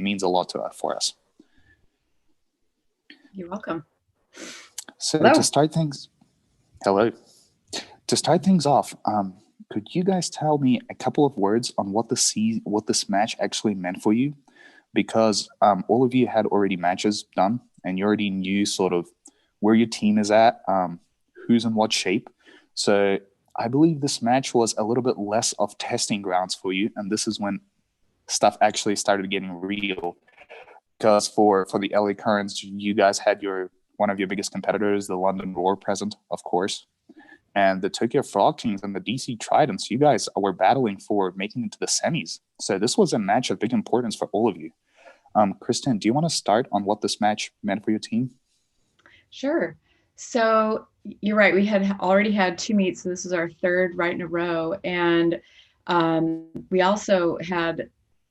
means a lot for us. You're welcome. So Hello. to start things, hello. To start things off, could you guys tell me a couple of words on what this match actually meant for you? Because all of you had already matches done, and you already knew sort of where your team is at, who's in what shape. So I believe this match was a little bit less of testing grounds for you, and this is when stuff actually started getting real. Because for the LA Currents, you guys had one of your biggest competitors, the London Roar, present, of course. And the Tokyo Frog Kings and the DC Tridents, you guys were battling for making it to the semis. So this was a match of big importance for all of you. Kristin, do you want to start on what this match meant for your team? Sure. So you're right. We had already had 2 meets. So this is our 3rd right in a row. And we also had,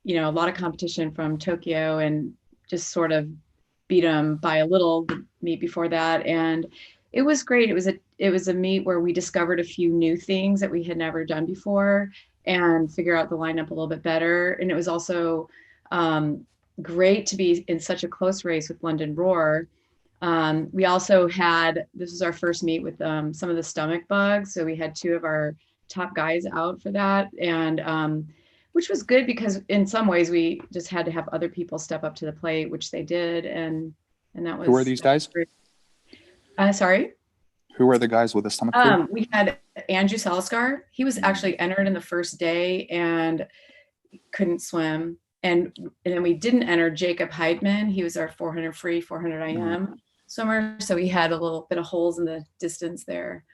a lot of competition from Tokyo and just sort of beat them by a little the meet before that. And it was great. It was a meet where we discovered a few new things that we had never done before and figure out the lineup a little bit better. And it was also great to be in such a close race with London Roar. We also this was our first meet with some of the stomach bugs. So we had 2 of our top guys out for that. And which was good because in some ways we just had to have other people step up to the plate, which they did. And that was— Who are these guys? Sorry? Who were the guys with the stomach flu? We had Andrew Salskar. He was actually entered in the first day and couldn't swim. And then we didn't enter Jacob Heidman. He was our 400 free, 400 IM swimmer. So he had a little bit of holes in the distance there.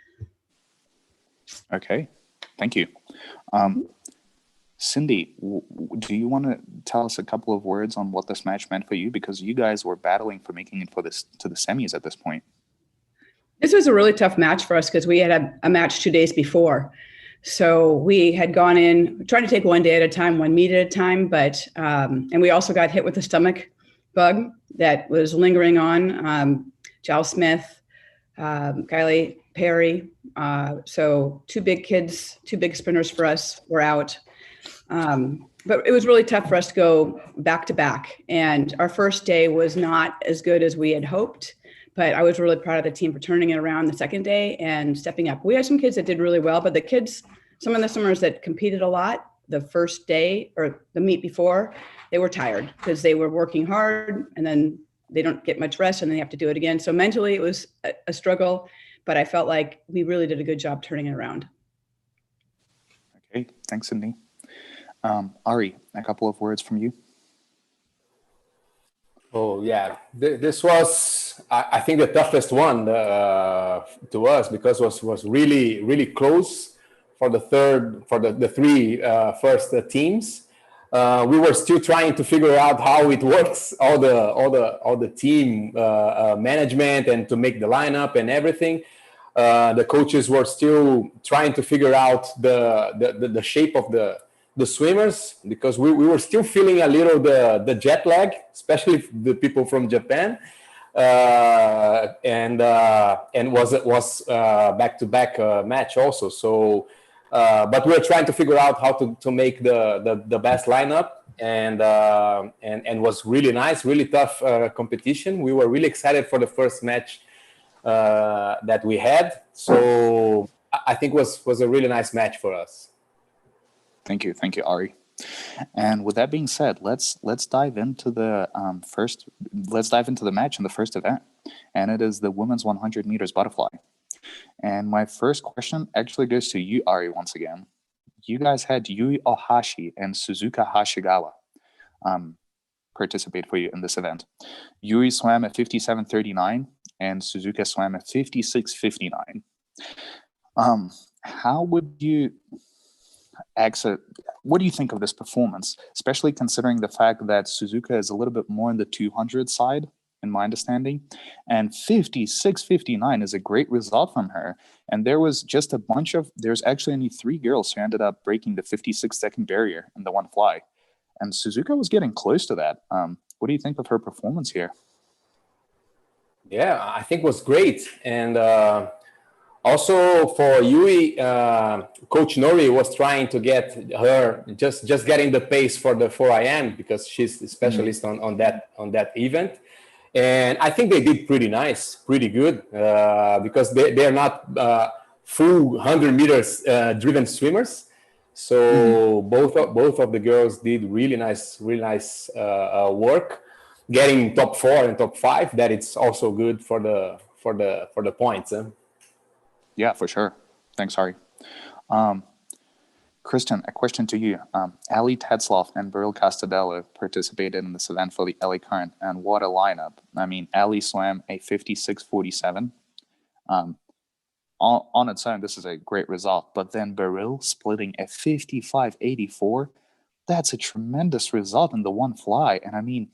Okay, thank you. Cyndi, do you want to tell us a couple of words on what this match meant for you? Because you guys were battling for making it to the semis at this point. This was a really tough match for us because we had a match 2 days before. So we had gone in, trying to take one day at a time, one meet at a time, but, and we also got hit with a stomach bug that was lingering on, Giles Smith, Kylie Perry. So 2 big kids, 2 big sprinters for us were out. But it was really tough for us to go back to back. And our first day was not as good as we had hoped. But I was really proud of the team for turning it around the second day and stepping up. We had some kids that did really well, but the kids, some of the swimmers that competed a lot the first day or the meet before, they were tired because they were working hard and then they don't get much rest and then they have to do it again. So mentally it was a struggle, but I felt like we really did a good job turning it around. Okay, thanks, Cyndi. Ari, a couple of words from you. Oh yeah, this was I think the toughest one to us because it was really close for the 3 first teams. We were still trying to figure out how it works, all the team management and to make the lineup and everything. The coaches were still trying to figure out the shape of the swimmers because we were still feeling a little the jet lag, especially the people from Japan, and was back-to-back match also. So, but we were trying to figure out how to make the best lineup, and was really nice, really tough competition. We were really excited for the first match that we had. So I think was a really nice match for us. Thank you, Ari. And with that being said, let's dive into the match in the first event, and it is the women's 100 meters butterfly. And my first question actually goes to you, Ari, once again. You guys had Yui Ohashi and Suzuka Hashigawa participate for you in this event. Yui swam at 57:39 and Suzuka swam at 56:59. How would you what do you think of this performance, especially considering the fact that Suzuka is a little bit more in the 200 side, in my understanding, and 56:59 is a great result from her. And there was just there's actually only 3 girls who ended up breaking the 56-second barrier in the one fly. And Suzuka was getting close to that. What do you think of her performance here? Yeah, I think it was great. And Also for Yui, Coach Nori was trying to get her just getting the pace for the 4IM because she's a specialist on that event. And I think they did pretty nice, pretty good, because they're not full 100 meters driven swimmers. So both of the girls did really nice work, getting top 4 and top 5. That it's also good for the points. Yeah, for sure. Thanks, Ari. Kristin, a question to you. Ali Tetzloff and Beryl Castadello participated in this event for the LA Current, and what a lineup. I mean, Ali swam a 56.47. On its own, this is a great result, but then Beryl splitting a 55.84, that's a tremendous result in the one fly. And I mean,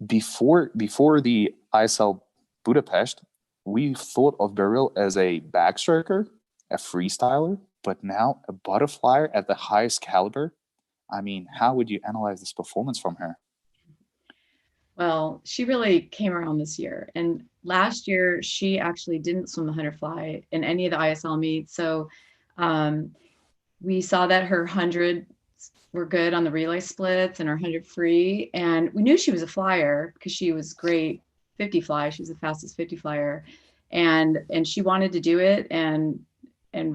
before the ISL Budapest, we thought of Beryl as a backstroker, a freestyler, but now a butterflyer at the highest caliber. I mean, how would you analyze this performance from her? Well, she really came around this year. And last year, she actually didn't swim the 100 fly in any of the ISL meets. So we saw that her 100 were good on the relay splits and her 100 free. And we knew she was a flyer because she was great 50 fly. She was the fastest 50 flyer. And she wanted to do it. And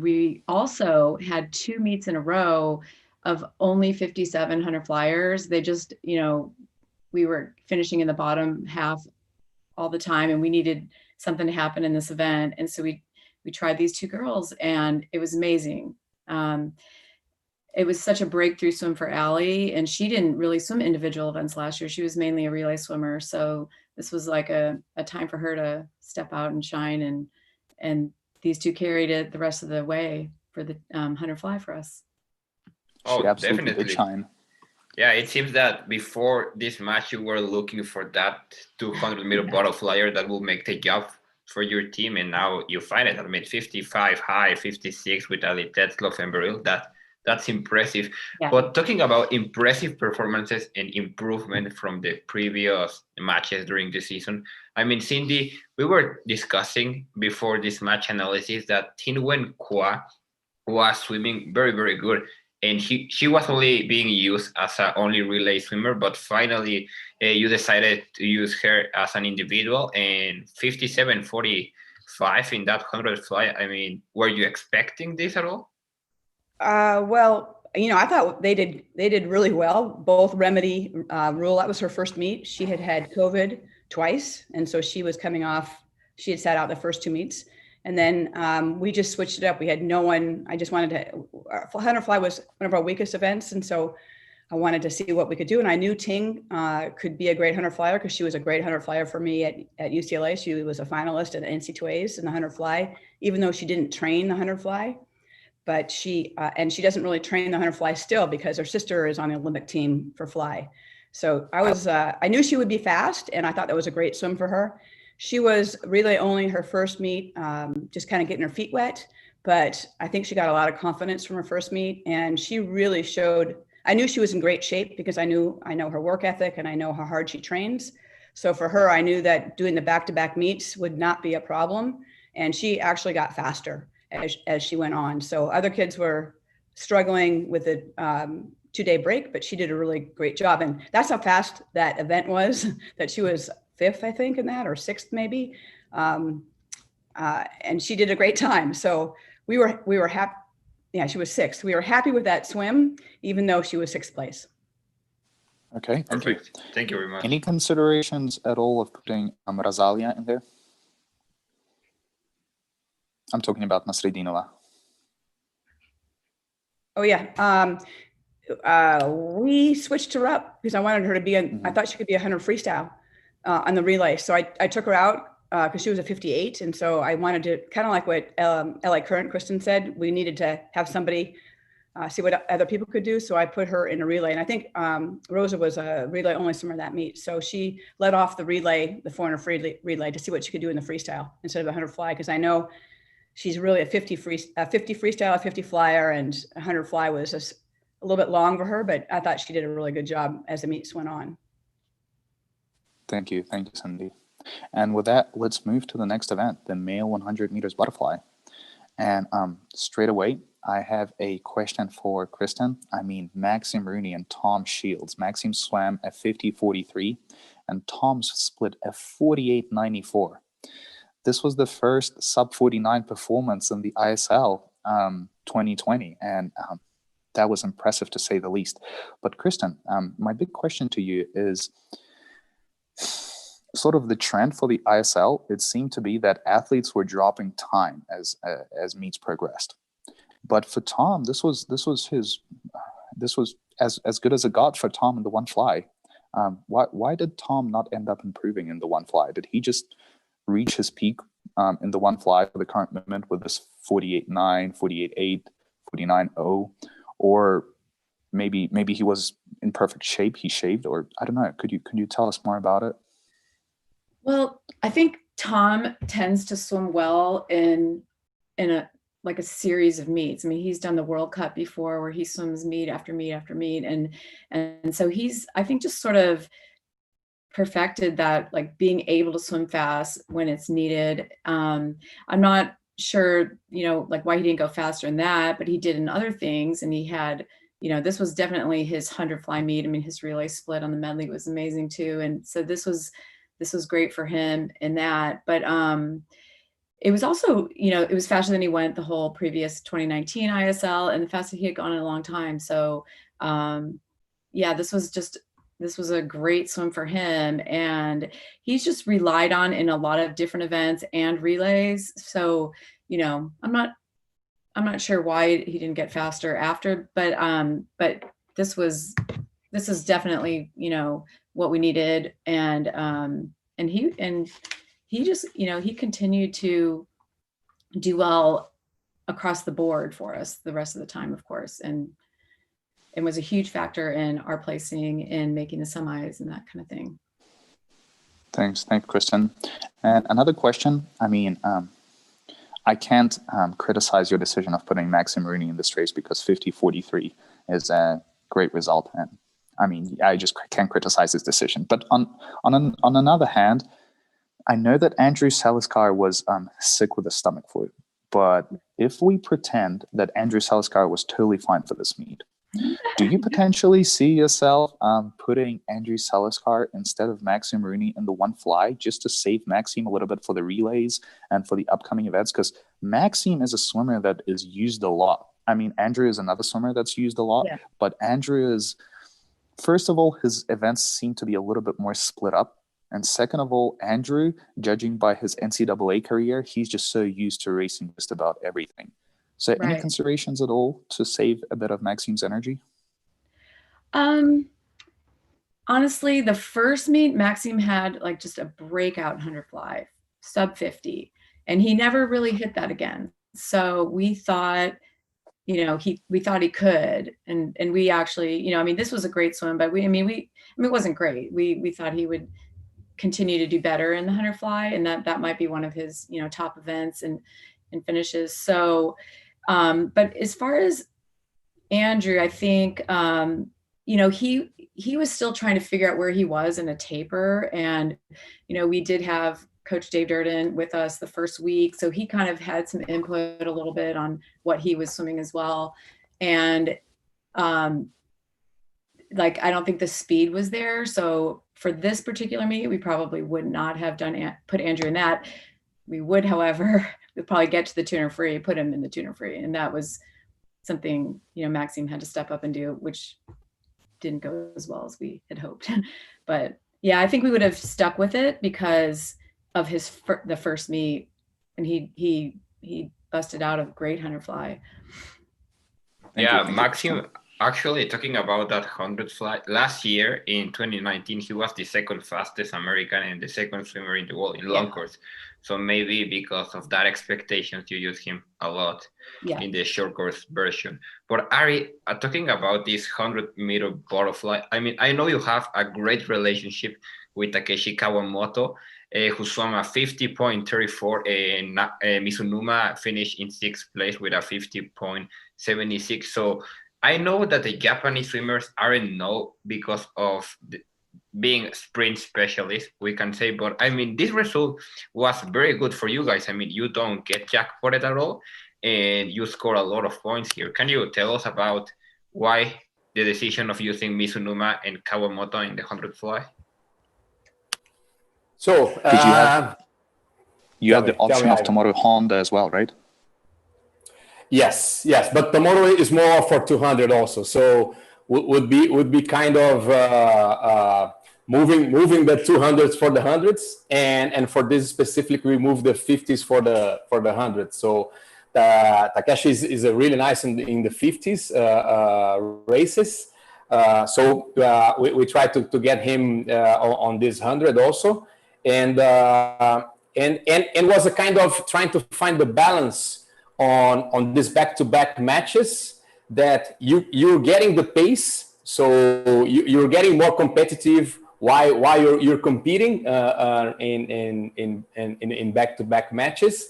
we also had 2 meets in a row of only 5,700 flyers. They just, we were finishing in the bottom half all the time, and we needed something to happen in this event. And so we tried these 2 girls, and it was amazing. It was such a breakthrough swim for Ali, and she didn't really swim individual events last year. She was mainly a relay swimmer. So this was like a time for her to step out and shine, and these 2 carried it the rest of the way for the 100 fly for us. She absolutely definitely did shine. Yeah, it seems that before this match, you were looking for that 200-meter butterflyer that will make the job for your team, and now you find it. I mean, 55 high, 56 with Ali Tetzloff and Beryl. That's impressive. Yeah. But talking about impressive performances and improvement from the previous matches during the season, I mean, Cyndi, we were discussing before this match analysis that Tin Wen Kwa was swimming very, very good. And she was only being used as an only relay swimmer, but finally you decided to use her as an individual, and 57.45 in that 100 fly. I mean, were you expecting this at all? Well, I thought they did really well. Both Remedy, Rule, that was her first meet. She had COVID twice. And so she was coming off, she had sat out the first 2 meets. And then we just switched it up. We had no one. I just wanted to, 100 fly was one of our weakest events. And so I wanted to see what we could do. And I knew Ting could be a great 100 flyer because she was a great 100 flyer for me at UCLA. She was a finalist at the NC2As in the 100 fly, even though she didn't train the 100 fly. But she doesn't really train the 100 fly still because her sister is on the Olympic team for fly. So I knew she would be fast, and I thought that was a great swim for her. She was really only her first meet, just kind of getting her feet wet, but I think she got a lot of confidence from her first meet, and she really showed. I knew she was in great shape because I know her work ethic and I know how hard she trains. So for her, I knew that doing the back-to-back meets would not be a problem, and she actually got faster as she went on. So other kids were struggling with the 2-day break, but she did a really great job. And that's how fast that event was, that she was 5th, I think, in that, or 6th maybe. And she did a great time. So we were happy. Yeah, she was 6th. We were happy with that swim, even though she was 6th place. Okay, thank you. Thank you very much. Any considerations at all of putting Rosalia in there? I'm talking about Nasreddinova. Oh yeah, we switched her up because I wanted her to be I thought she could be 100 freestyle on the relay. So I took her out because she was a 58, and so I wanted to kind of like what LA Current Kristin said. We needed to have somebody see what other people could do. So I put her in a relay, and I think Rosa was a relay only swimmer that meet. So she led off the relay, the 400 relay, to see what she could do in the freestyle instead of 100 fly, because I know she's really a 50 freestyle, a 50 flyer, and 100 fly was just a little bit long for her, but I thought she did a really good job as the meets went on. Thank you, Cyndi. And with that, let's move to the next event, the male 100 meters butterfly. And straight away, I have a question for Kristin. I mean, Maxime Rooney and Tom Shields. Maxime swam a 50.43, and Tom's split a 48.94. This was the first sub 49 performance in the ISL 2020, and that was impressive to say the least. But Kristin, my big question to you is sort of the trend for the ISL. It seemed to be that athletes were dropping time as meets progressed. But for Tom, this was as good as it got for Tom in the one fly. Why did Tom not end up improving in the one fly? Did he just reach his peak in the one fly for the current moment with this 48.9, 48.8, 49.0, or maybe he was in perfect shape, he shaved, or I don't know. Could you tell us more about it? Well, I think Tom tends to swim well in a series of meets. I mean, he's done the World Cup before where he swims meet after meet after meet. And so he's, I think, just sort of perfected that, like being able to swim fast when it's needed. I'm not sure, like why he didn't go faster in that, but he did in other things. And he had, this was definitely his 100 fly meet. I mean, his relay split on the medley was amazing too. And so this was great for him in that. But it was also, it was faster than he went the whole previous 2019 ISL and the fastest he had gone in a long time. So yeah, this was a great swim for him. And he's just relied on in a lot of different events and relays. So, I'm not sure why he didn't get faster after, but this is definitely, what we needed. And he just, he continued to do well across the board for us the rest of the time, of course, and was a huge factor in our placing and making the semis and that kind of thing. Thanks, Kristin. And another question. I mean, I can't criticize your decision of putting Maxime Rooney in this race because 50.43 is a great result, and I mean, I just can't criticize his decision. But on another hand, I know that Andrew Saliskar was sick with a stomach flu. But if we pretend that Andrew Saliskar was totally fine for this meet, do you potentially see yourself putting Andrew Saliskar instead of Maxime Rooney in the one fly just to save Maxime a little bit for the relays and for the upcoming events? Because Maxime is a swimmer that is used a lot. I mean, Andrew is another swimmer that's used a lot, but Andrew is, first of all, his events seem to be a little bit more split up. And second of all, Andrew, judging by his NCAA career, he's just so used to racing just about everything. So any considerations at all to save a bit of Maxime's energy? Honestly, the first meet, Maxime had like just a breakout 100 fly, sub 50, and he never really hit that again. So we thought, we thought he could, and we actually, I mean, this was a great swim, but it wasn't great. We thought he would continue to do better in the 100 fly, and that might be one of his, top events and finishes. So, but as far as Andrew, I think, he was still trying to figure out where he was in a taper. And, we did have Coach Dave Durden with us the first week. So he kind of had some input a little bit on what he was swimming as well. And I don't think the speed was there. So for this particular meet, we probably would not have put Andrew in that. We would, however, we'd probably get to the tuner free, put him in the tuner free. And that was something, Maxime had to step up and do, which didn't go as well as we had hoped. But yeah, I think we would have stuck with it because of the first meet, and he busted out a great 100 fly. Yeah, Maxime, actually talking about that 100 fly, last year in 2019, he was the second fastest American and the second swimmer in the world in long course. So maybe because of that expectations, you use him a lot in the short course version. But Ari, talking about this 100-meter butterfly, I mean, I know you have a great relationship with Takeshi Kawamoto, who swam a 50.34, and Mizunuma finished in 6th place with a 50.76. So I know that the Japanese swimmers aren't known because of being sprint specialists, we can say, but I mean, this result was very good for you guys. I mean, you don't get jackpotted at all. and you score a lot of points here. Can you tell us about why the decision of using Mizunuma and Kawamoto in the 100 fly? So Did you have the tell me, option of Ivan. Tomoro Honda as well, right? Yes, but Tomoro is more for 200 also. So would be kind of moving the 200s for the hundreds, and for this specifically, we move the 50s for the hundreds. So Takeshi is a really nice in the 50s races. So we try to get him on this 100 also, and was a kind of trying to find the balance on this back-to-back matches, that you're getting the pace, so you're getting more competitive while you're competing in back-to-back matches,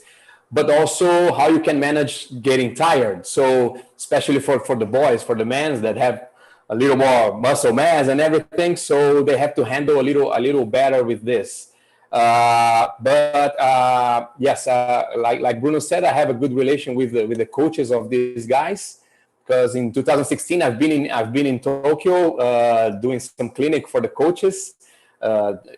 but also how you can manage getting tired. So especially for the boys, for the men that have a little more muscle mass and everything, so they have to handle a little better with this. Yes, like Bruno said, I have a good relation with the coaches of these guys, because in 2016 I've been in Tokyo doing some clinic for the coaches,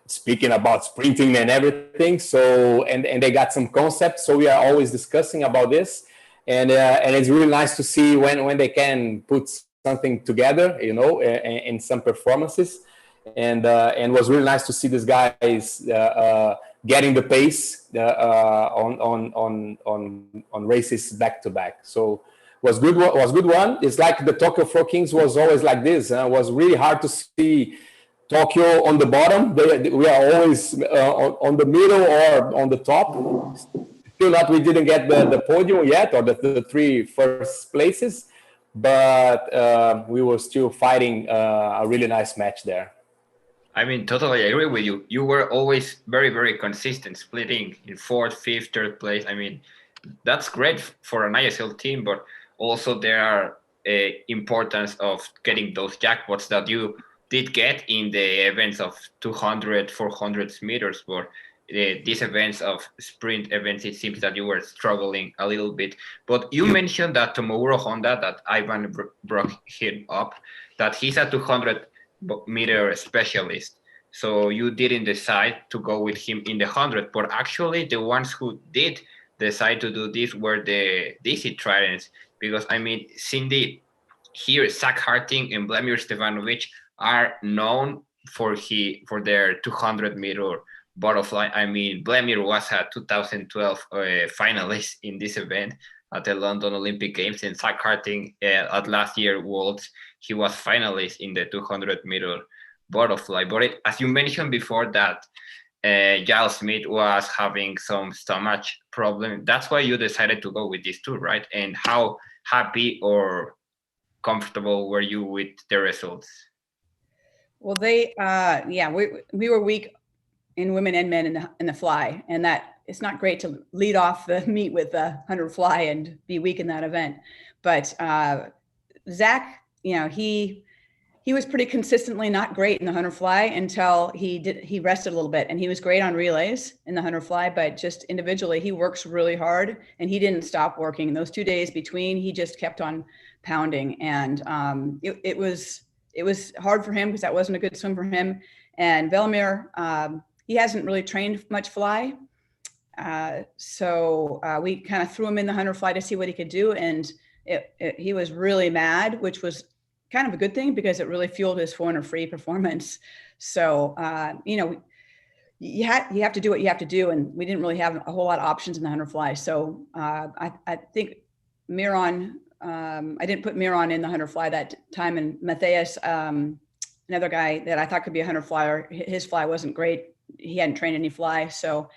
speaking about sprinting and everything. So and they got some concepts, so we are always discussing about this, and it's really nice to see when they can put something together, in some performances. And was really nice to see these guys getting the pace on races back to back. So was good one. It's like the Tokyo Pro Kings was always like this. It was really hard to see Tokyo on the bottom. We are always on the middle or on the top. Still not, we didn't get the podium yet, or the three first places, but we were still fighting a really nice match there. I mean, totally agree with you. You were always very, very consistent, splitting in fourth, fifth, third place. I mean, that's great for an ISL team, but also there are importance of getting those jackpots that you did get in the events of 200, 400 meters. But these events of sprint events, it seems that you were struggling a little bit. But you mentioned that Tomohiro Honda, that Ivan brought him up, that he's a 200-meter specialist. So you didn't decide to go with him in the 100, but actually the ones who did decide to do this were the DC Tridents, because I mean, Cyndi here, Zach Harting and Vladimir Stevanovic are known for their 200-meter butterfly. I mean, Vladimir was a 2012 finalist in this event at the London Olympic Games, and Zach Harting at last year's Worlds, he was finalist in the 200-meter butterfly. But as you mentioned before, that Giles Smith was having some stomach problem. That's why you decided to go with these two, right? And how happy or comfortable were you with the results? Well, we were weak in women and men in the fly, and that it's not great to lead off the meet with the 100 fly and be weak in that event. But Zach, he was pretty consistently not great in the 100 fly until he rested a little bit, and he was great on relays in the 100 fly, but just individually he works really hard, and he didn't stop working. In those 2 days between, he just kept on pounding, and it was hard for him because that wasn't a good swim for him. And Velimir, he hasn't really trained much fly, so we kind of threw him in the 100 fly to see what he could do, and he was really mad, which was kind of a good thing because it really fueled his 400 free performance. So you have to do what you have to do, and we didn't really have a whole lot of options in the 100 fly. So I think Miron, I didn't put Miron in the 100 fly that time, and Matthias, another guy that I thought could be a 100 flyer, his fly wasn't great. He hadn't trained any fly, so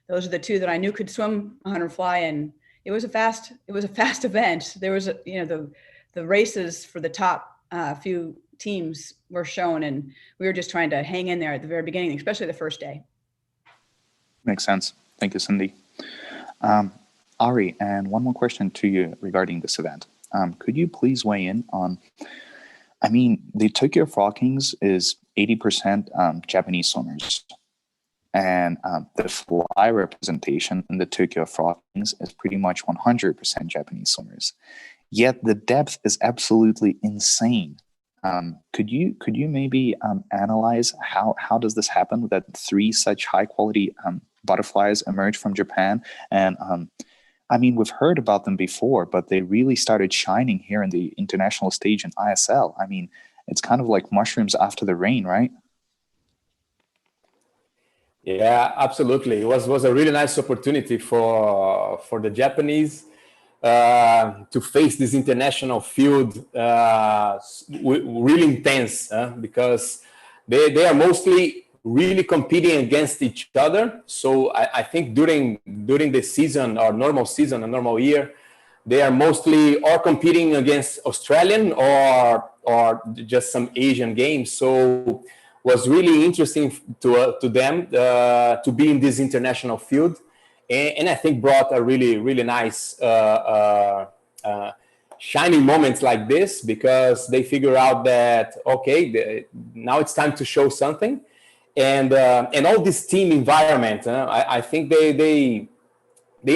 those are the two that I knew could swim 100 fly, and it was a fast event. There was the races for the top few teams were shown, and we were just trying to hang in there at the very beginning, especially the first day. Makes sense. Thank you, Cyndi. Ari, and one more question to you regarding this event. Could you please weigh in on, the Tokyo Frog Kings is 80% Japanese swimmers. And the fly representation in the Tokyo Frostings is pretty much 100% Japanese swimmers. Yet the depth is absolutely insane. Could you maybe analyze how does this happen that 3 such high quality butterflies emerge from Japan? And I mean, we've heard about them before, but they really started shining here in the international stage in ISL. I mean, it's kind of like mushrooms after the rain, right? Yeah, absolutely. It was a really nice opportunity for the Japanese to face this international field really intense because they are mostly really competing against each other. So I think during the season or normal season, a normal year, they are mostly or competing against Australian or just some Asian games. So was really interesting to them to be in this international field, and I think brought a really nice shining moments like this, because they figure out that okay, now it's time to show something, and all this team environment. I think they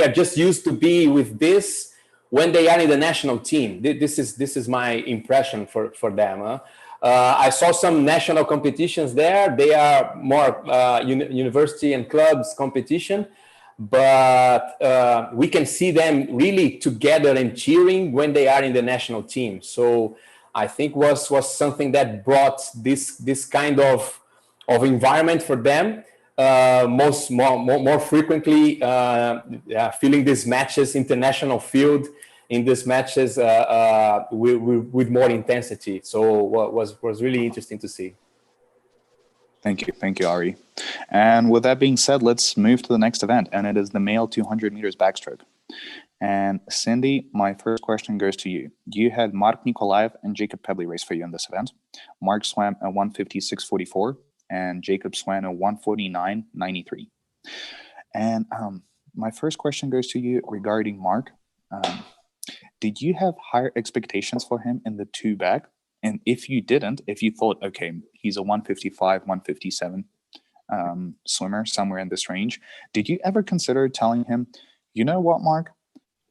are just used to be with this when they are in the national team. This is my impression for them. I saw some national competitions there. They are more university and clubs competition, but we can see them really together and cheering when they are in the national team. So I think was something that brought this kind of environment for them. More frequently feeling these matches, international field, in these matches with more intensity. So was really interesting to see. Thank you, Ari. And with that being said, let's move to the next event, and it is the male 200 meters backstroke. And Cyndi, my first question goes to you. You had Mark Nikolaev and Jacob Pebley race for you in this event. Mark swam at 1:56.44, and Jacob swam at 1:49.93. And my first question goes to you regarding Mark. Did you have higher expectations for him in the 2 back? And if you didn't, if you thought, okay, he's a 1:55, 1:57 swimmer, somewhere in this range, did you ever consider telling him, you know what, Mark,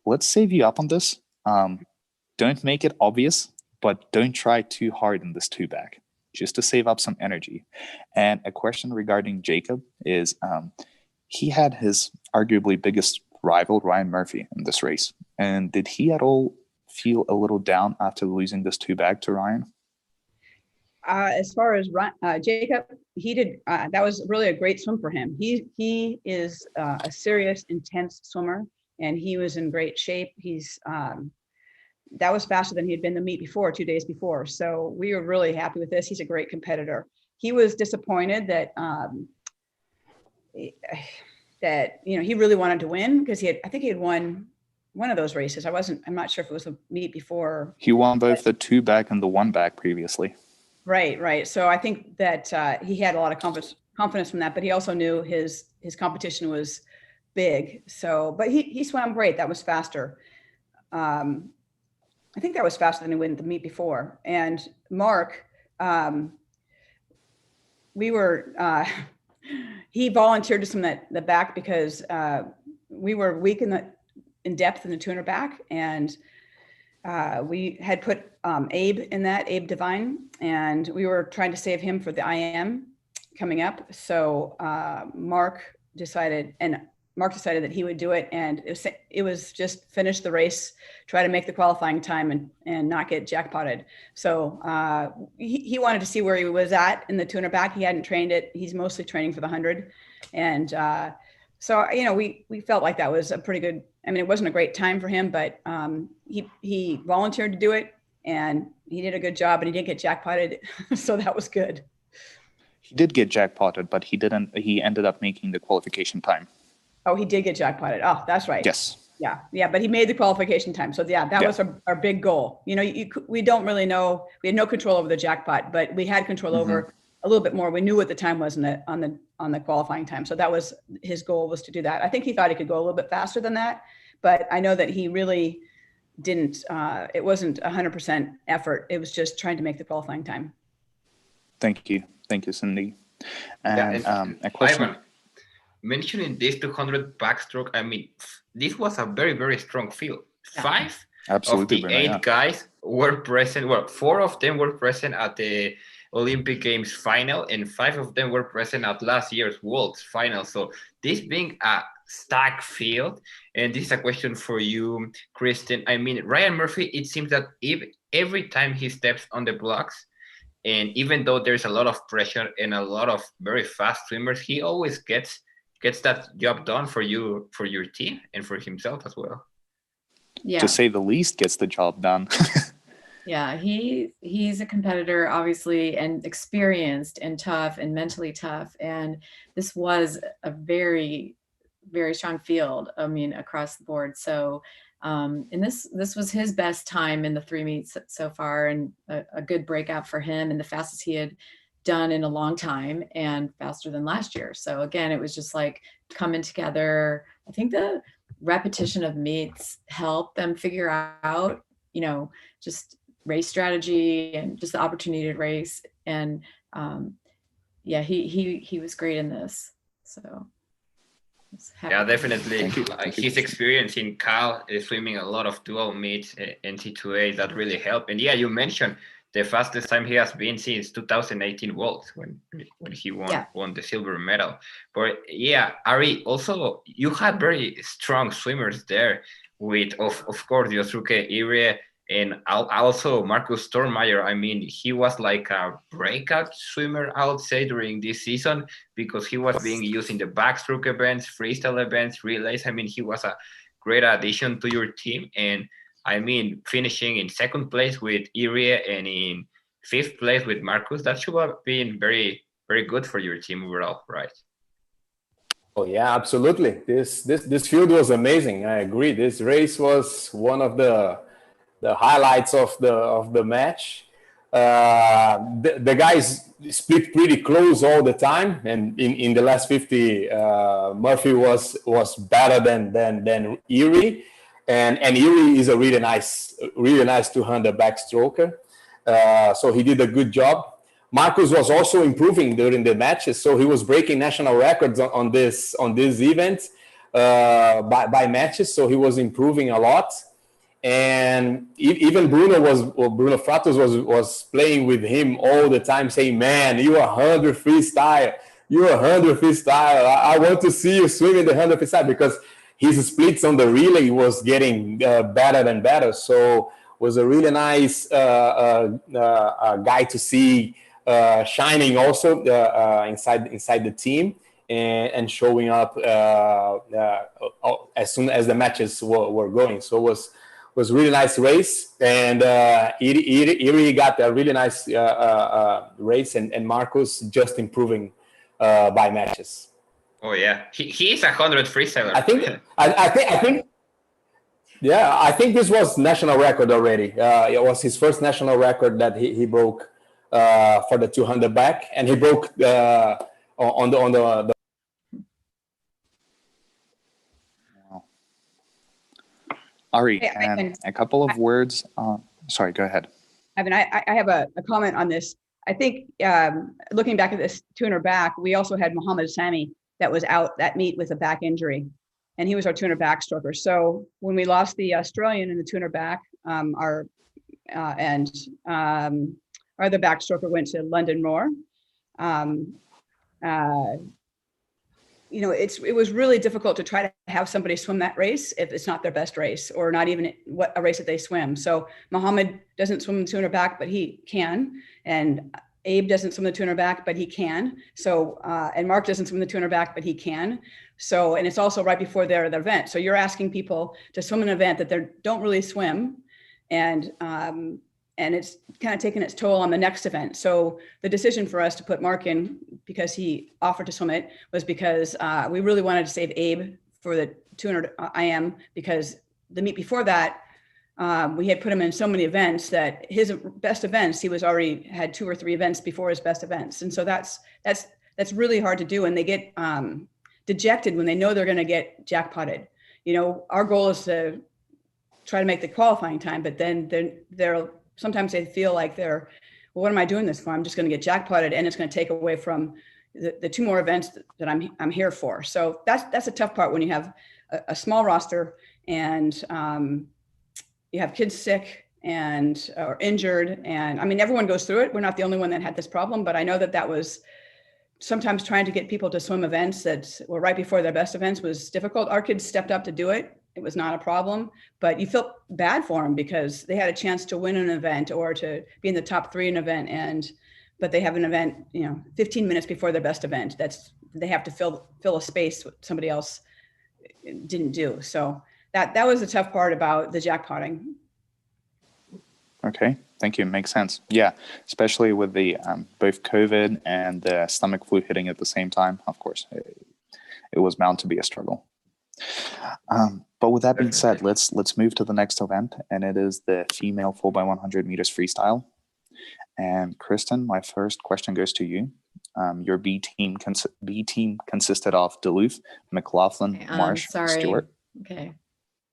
let's save you up on this. Don't make it obvious, but don't try too hard in this 2 back, just to save up some energy. And a question regarding Jacob is, he had his arguably biggest rival, Ryan Murphy, in this race. And did he at all feel a little down after losing this 2 back to Ryan? As far as Jacob, he did. That was really a great swim for him. He is a serious, intense swimmer, and he was in great shape. He's that was faster than he had been the meet before, 2 days before. So we were really happy with this. He's a great competitor. He was disappointed that he really wanted to win, because I think he had won one of those races. I'm not sure if it was a meet before. He won both the 2 back and the 1 back previously. Right. So I think that he had a lot of confidence from that, but he also knew his competition was big. So, but he swam great. That was faster. I think that was faster than he went the meet before. And Mark, he volunteered to swim the back because we were weak in depth in the 200 back, and we had put Abe Devine, and we were trying to save him for the IM coming up. So Mark decided that he would do it, and it was just finish the race, try to make the qualifying time, and not get jackpotted. So he wanted to see where he was at in the 200 back. He hadn't trained it. He's mostly training for the 100, and so we felt like that was a pretty good. I mean, it wasn't a great time for him, but he volunteered to do it, and he did a good job, and he didn't get jackpotted, so that was good. He did get jackpotted, but he didn't. He ended up making the qualification time. Oh, he did get jackpotted. Oh, that's right. Yes. Yeah, but he made the qualification time. So that was our big goal. We don't really know. We had no control over the jackpot, but we had control over a little bit more. We knew what the time was on the qualifying time. So that was his goal, was to do that. I think he thought he could go a little bit faster than that, but I know that he really didn't. It wasn't 100% effort. It was just trying to make the qualifying time. Thank you, Cyndi. And a question. Ivan, mentioning this 200 backstroke, I mean, this was a very, very strong field. Yeah. 5 Absolutely, of the Bruno, 8 yeah. guys were present. Well, 4 of them were present at the Olympic Games final, and 5 of them were present at last year's Worlds final. So this being a stacked field, and this is a question for you, Kristin. I mean, Ryan Murphy, it seems that every time he steps on the blocks, and even though there's a lot of pressure and a lot of very fast swimmers, he always gets that job done for you, for your team, and for himself as well. Yeah. To say the least, gets the job done. Yeah, he's a competitor, obviously, and experienced and tough and mentally tough. And this was a very, very strong field, I mean, across the board. So, and this was his best time in the 3 meets so far, and a good breakout for him, and the fastest he had done in a long time, and faster than last year. So again, it was just like coming together. I think the repetition of meets helped them figure out, just race strategy and just the opportunity to race. And yeah, he was great in this. So yeah, definitely. Thank you. His experience in Cal swimming a lot of dual meets, NC2A, that really helped. And yeah, you mentioned the fastest time he has been since 2018 Worlds when he won the silver medal. But yeah, Ari, also you had very strong swimmers there with of course Yosuke Irie, and also Marcus Stormeyer. I mean, he was like a breakout swimmer, I would say, during this season, because he was being used in the backstroke events, freestyle events, relays. I mean, he was a great addition to your team. And I mean, finishing in 2nd place with Irie and in 5th place with Marcus, that should have been very, very good for your team overall, right? Oh yeah, absolutely. This field was amazing. I agree. This race was one of the highlights of the match. The guys split pretty close all the time, and in the last 50, Murphy was better than Erie, and Erie is a really nice 200 backstroker. So he did a good job. Marcus was also improving during the matches, so he was breaking national records on this event by matches. So he was improving a lot. And even Bruno Fratos was playing with him all the time, saying, "Man, you are 100 freestyle. You are 100 freestyle. I want to see you swimming the 100 freestyle," because his splits on the relay was getting better and better. So was a really nice guy to see shining also inside the team and showing up as soon as the matches were going. So it was really nice race, and Iri got a really nice race, and Marcus just improving by matches. Oh yeah, he is 100 freestyler. I think. Yeah, I think this was national record already. It was his first national record that he broke for the 200 back, and he broke on the. Ari, and a couple of words. Sorry, go ahead. Evan, I have a comment on this. I think looking back at this 200 back, we also had Mohammed Sami that was out that meet with a back injury, and he was our 200 backstroker. So when we lost the Australian in the 200 back, our other backstroker went to London Roar. It was really difficult to try to have somebody swim that race if it's not their best race, or not even what a race that they swim. So Mohammed doesn't swim the 200 back, but he can. And Abe doesn't swim the 200 back, but he can. So, and Mark doesn't swim the 200 back, but he can. So, and it's also right before their event. So you're asking people to swim an event that they don't really swim. And it's kind of taken its toll on the next event. So the decision for us to put Mark in, because he offered to swim it, was because we really wanted to save Abe for the 200 IM, because the meet before that, we had put him in so many events that his best events, he was already had 2 or 3 events before his best events. And so that's really hard to do. And they get dejected when they know they're going to get jackpotted. Our goal is to try to make the qualifying time, but then they're sometimes they feel like well, what am I doing this for? I'm just going to get jackpotted, and it's going to take away from, the two more events that I'm here for. So that's a tough part when you have a small roster and you have kids sick and or injured. And I mean, everyone goes through it. We're not the only one that had this problem, but I know that was sometimes trying to get people to swim events that were right before their best events was difficult. Our kids stepped up to do it. It was not a problem, but you felt bad for them because they had a chance to win an event or to be in the top 3 in an event, but they have an event, 15 minutes before their best event. They have to fill a space somebody else didn't do. So that was the tough part about the jackpotting. Okay, thank you. Makes sense. Yeah, especially with the both COVID and the stomach flu hitting at the same time. Of course, it was bound to be a struggle. But with that being said, let's move to the next event, and it is the female 4x100 meters freestyle. And Kristin, my first question goes to you. Your B team consisted of Duluth, McLaughlin, Marsh, Stewart. Okay,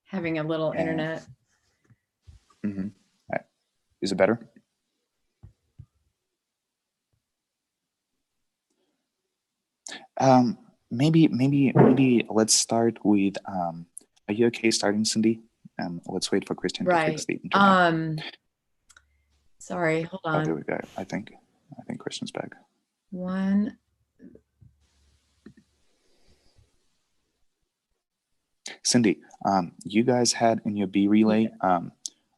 having a little internet. Mm-hmm. Is it better? Maybe let's start with. Are you okay starting, Cyndi? Let's wait for Kristin to fix the internet. Sorry, hold on. Oh, there we go. I think Kristin's back. Cyndi, you guys had in your B relay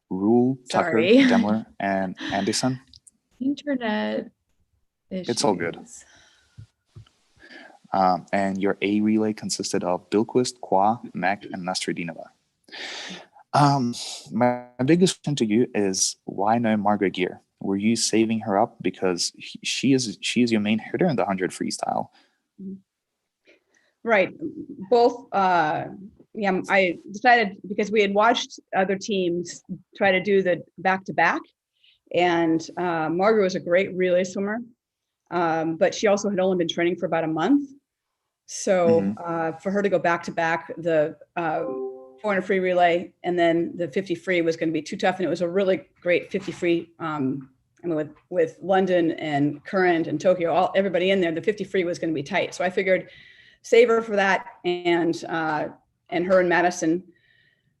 Rule, Tucker, Demler, and Anderson. Internet issues. It's all good. And your A relay consisted of Bilquist, Qua, Mac, and Nastradinova. My biggest question to you is, why no Margot Gear? Were you saving her up because she is your main hitter in the 100 freestyle? Right. Both. I decided because we had watched other teams try to do the back-to-back, and Margaret was a great relay swimmer, but she also had only been training for about a month. So for her to go back-to-back, the 400 free relay and then the 50 free was going to be too tough, and it was a really great 50 free. With London and Current and Tokyo, everybody in there, the 50 free was going to be tight. So I figured save her for that, and her and Madison,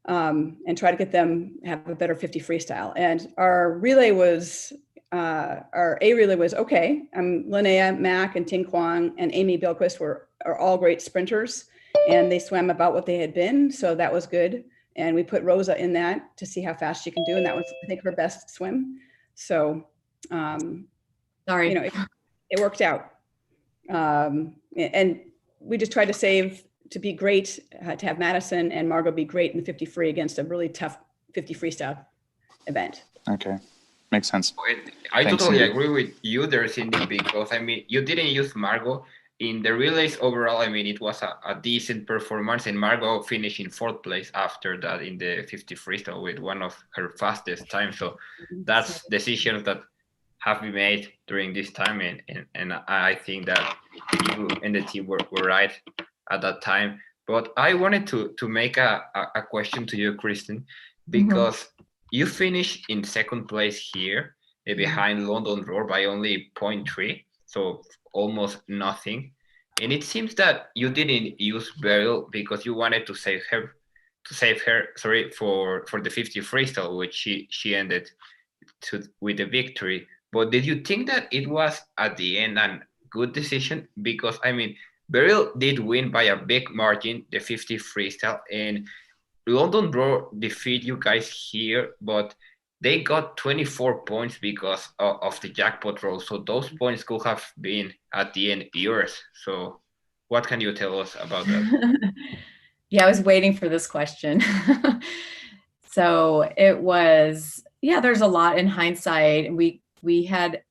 and try to get them have a better 50 freestyle. And our relay was, our A relay was okay. Linnea, Mac, and Ting Kwang and Amy Bilquist are all great sprinters, and they swam about what they had been. So that was good. And we put Rosa in that to see how fast she can do. And that was, I think, her best swim. So, it worked out. And we just tried to save to be great, to have Madison and Margot be great in the 50 free against a really tough 50 freestyle event. Okay, makes sense. I totally agree with you there, Cyndi, because you didn't use Margot in the relays overall. It was a decent performance, and Margot finished in 4th place after that in the 50 freestyle with one of her fastest times. So that's decisions that have been made during this time, and I think that you and the team were right at that time. But I wanted to make a question to you, Kristin, because you finished in 2nd place here, behind London Roar by only 0.3, so almost nothing. And it seems that you didn't use Beryl because you wanted to save her for the 50 freestyle, which she ended with the victory. But did you think that it was at the end a good decision? Because Beryl did win by a big margin, the 50 freestyle, and London Roar defeat you guys here, but they got 24 points because of the jackpot roll. So those points could have been at the end yours. So what can you tell us about that? Yeah, I was waiting for this question. So it was, there's a lot in hindsight. We had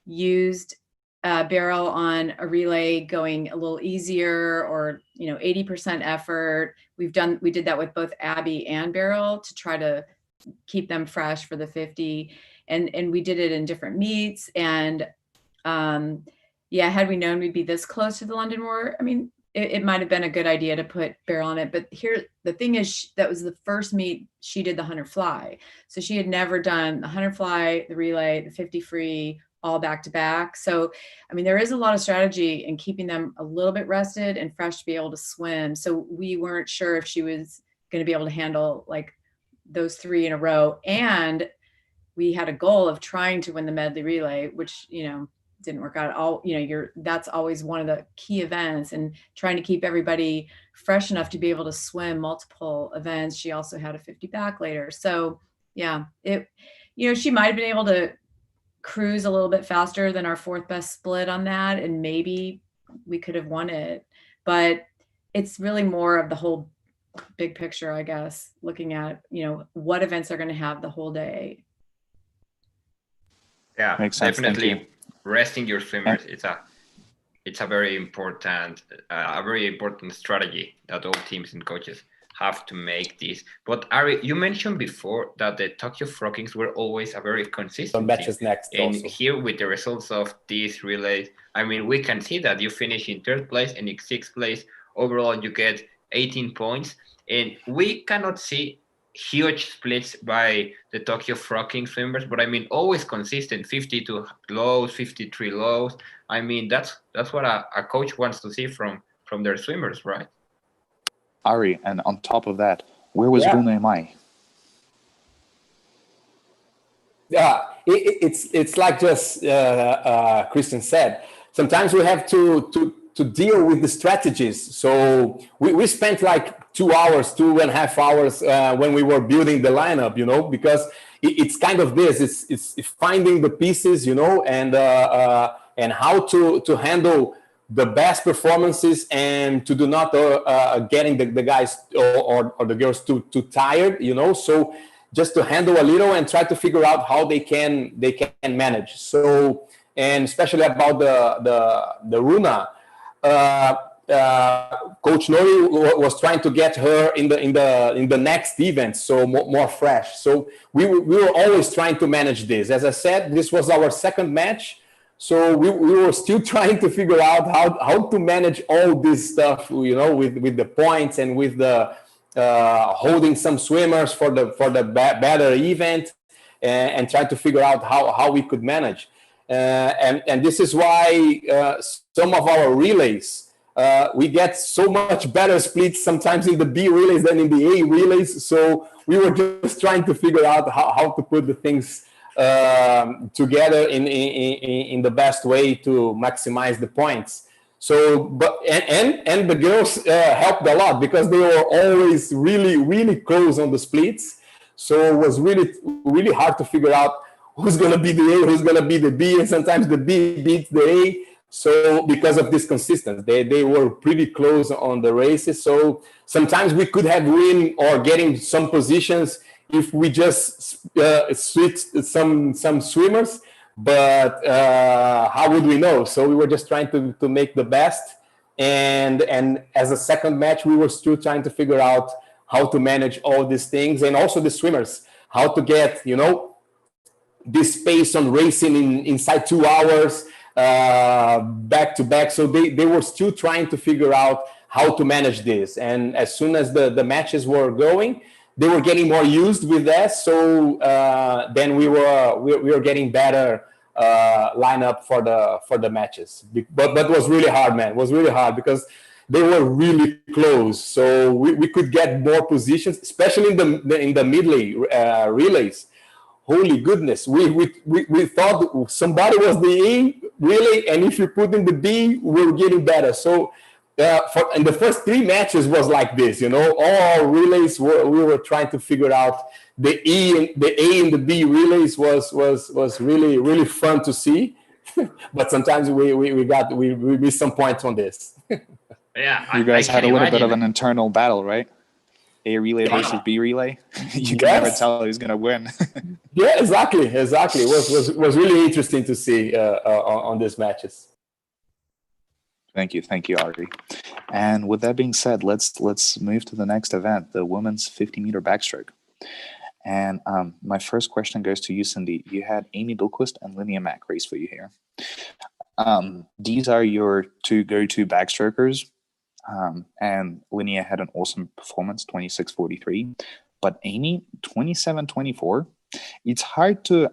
used Beryl on a relay going a little easier, or 80% effort. We did that with both Abby and Beryl to try to keep them fresh for the 50, and we did it in different meets. And had we known we'd be this close to the London Roar, it might have been a good idea to put Beryl on it. But here the thing is, that was the first meet she did the 100 fly, so she had never done the 100 fly, the relay, the 50 free, all back to back. So, I mean, there is a lot of strategy in keeping them a little bit rested and fresh to be able to swim. So we weren't sure if she was going to be able to handle like those 3 in a row. And we had a goal of trying to win the medley relay, which, you know, didn't work out at all. You know, that's always one of the key events, and trying to keep everybody fresh enough to be able to swim multiple events. She also had a 50 back later. So yeah, you know, she might've been able to cruise a little bit faster than our 4th best split on that, and maybe we could have won it, but it's really more of the whole big picture, I guess, looking at, you know, what events are going to have the whole day. Yeah, Makes sense. definitely resting your swimmers. It's a very important strategy that all teams and coaches have to make this. But Ari, you mentioned before that the Tokyo Frockings were always a very consistent matches team. next. And also. here with the results of these relays, I mean, we can see that you finish in 3rd place and in 6th place. Overall, you get 18 points. And we cannot see huge splits by the Tokyo Frocking swimmers, but I mean, always consistent, 52 lows, 53 lows. I mean, that's what a coach wants to see from their swimmers, right? Ari, and on top of that, where was Runa Mai? Yeah, it's like just Kristin said. Sometimes we have to deal with the strategies. So we spent like 2 hours, 2.5 hours when we were building the lineup, you know, because it's kind of this. It's finding the pieces, you know, and how to handle the best performances and to do not getting the guys or the girls too tired, you know. So just to handle a little and try to figure out how they can manage. So, and especially about the Runa, Coach Nori was trying to get her in the next event, so more fresh. So we were always trying to manage this. As I said, this was our 2nd match, so we were still trying to figure out how to manage all this stuff, you know, with the points and with the holding some swimmers for the better event, and try to figure out how we could manage. And this is why some of our relays, we get so much better splits sometimes in the B relays than in the A relays. So we were just trying to figure out how to put the things together in the best way to maximize the points. So, but and the girls helped a lot because they were always really close on the splits. So it was really hard to figure out who's going to be the A, who's going to be the B, and sometimes the B beats the A. So because of this consistency, they were pretty close on the races. So sometimes we could have win or getting some positions if we just switched some swimmers. But how would we know? So we were just trying to make the best. And as a 2nd match, we were still trying to figure out how to manage all these things, and also the swimmers, how to get, you know, this pace on racing inside 2 hours, back to back. So they were still trying to figure out how to manage this. And as soon as the matches were going, they were getting more used with that. So then we were getting better lineup for the matches. But that was really hard, man. It was really hard because they were really close. So we could get more positions, especially in the medley relays. Holy goodness, we thought somebody was the A relay, and if you put in the B, we were getting better. So in the first 3 matches was like this, you know, all relays we were trying to figure out. The A and the B relays was really fun to see, but sometimes we missed some points on this. Yeah, you guys had a little bit of an internal battle, right? A relay versus B relay. You can never tell who's gonna win. Yeah, exactly. It was really interesting to see on these matches. Thank you, Ari. And with that being said, let's move to the next event, the women's 50-meter backstroke. And my first question goes to you, Cyndi. You had Amy Bilquist and Linnea Mack race for you here. These are your 2 go-to backstrokers. And Linnea had an awesome performance, 26:43. But Amy, 27:24. It's hard to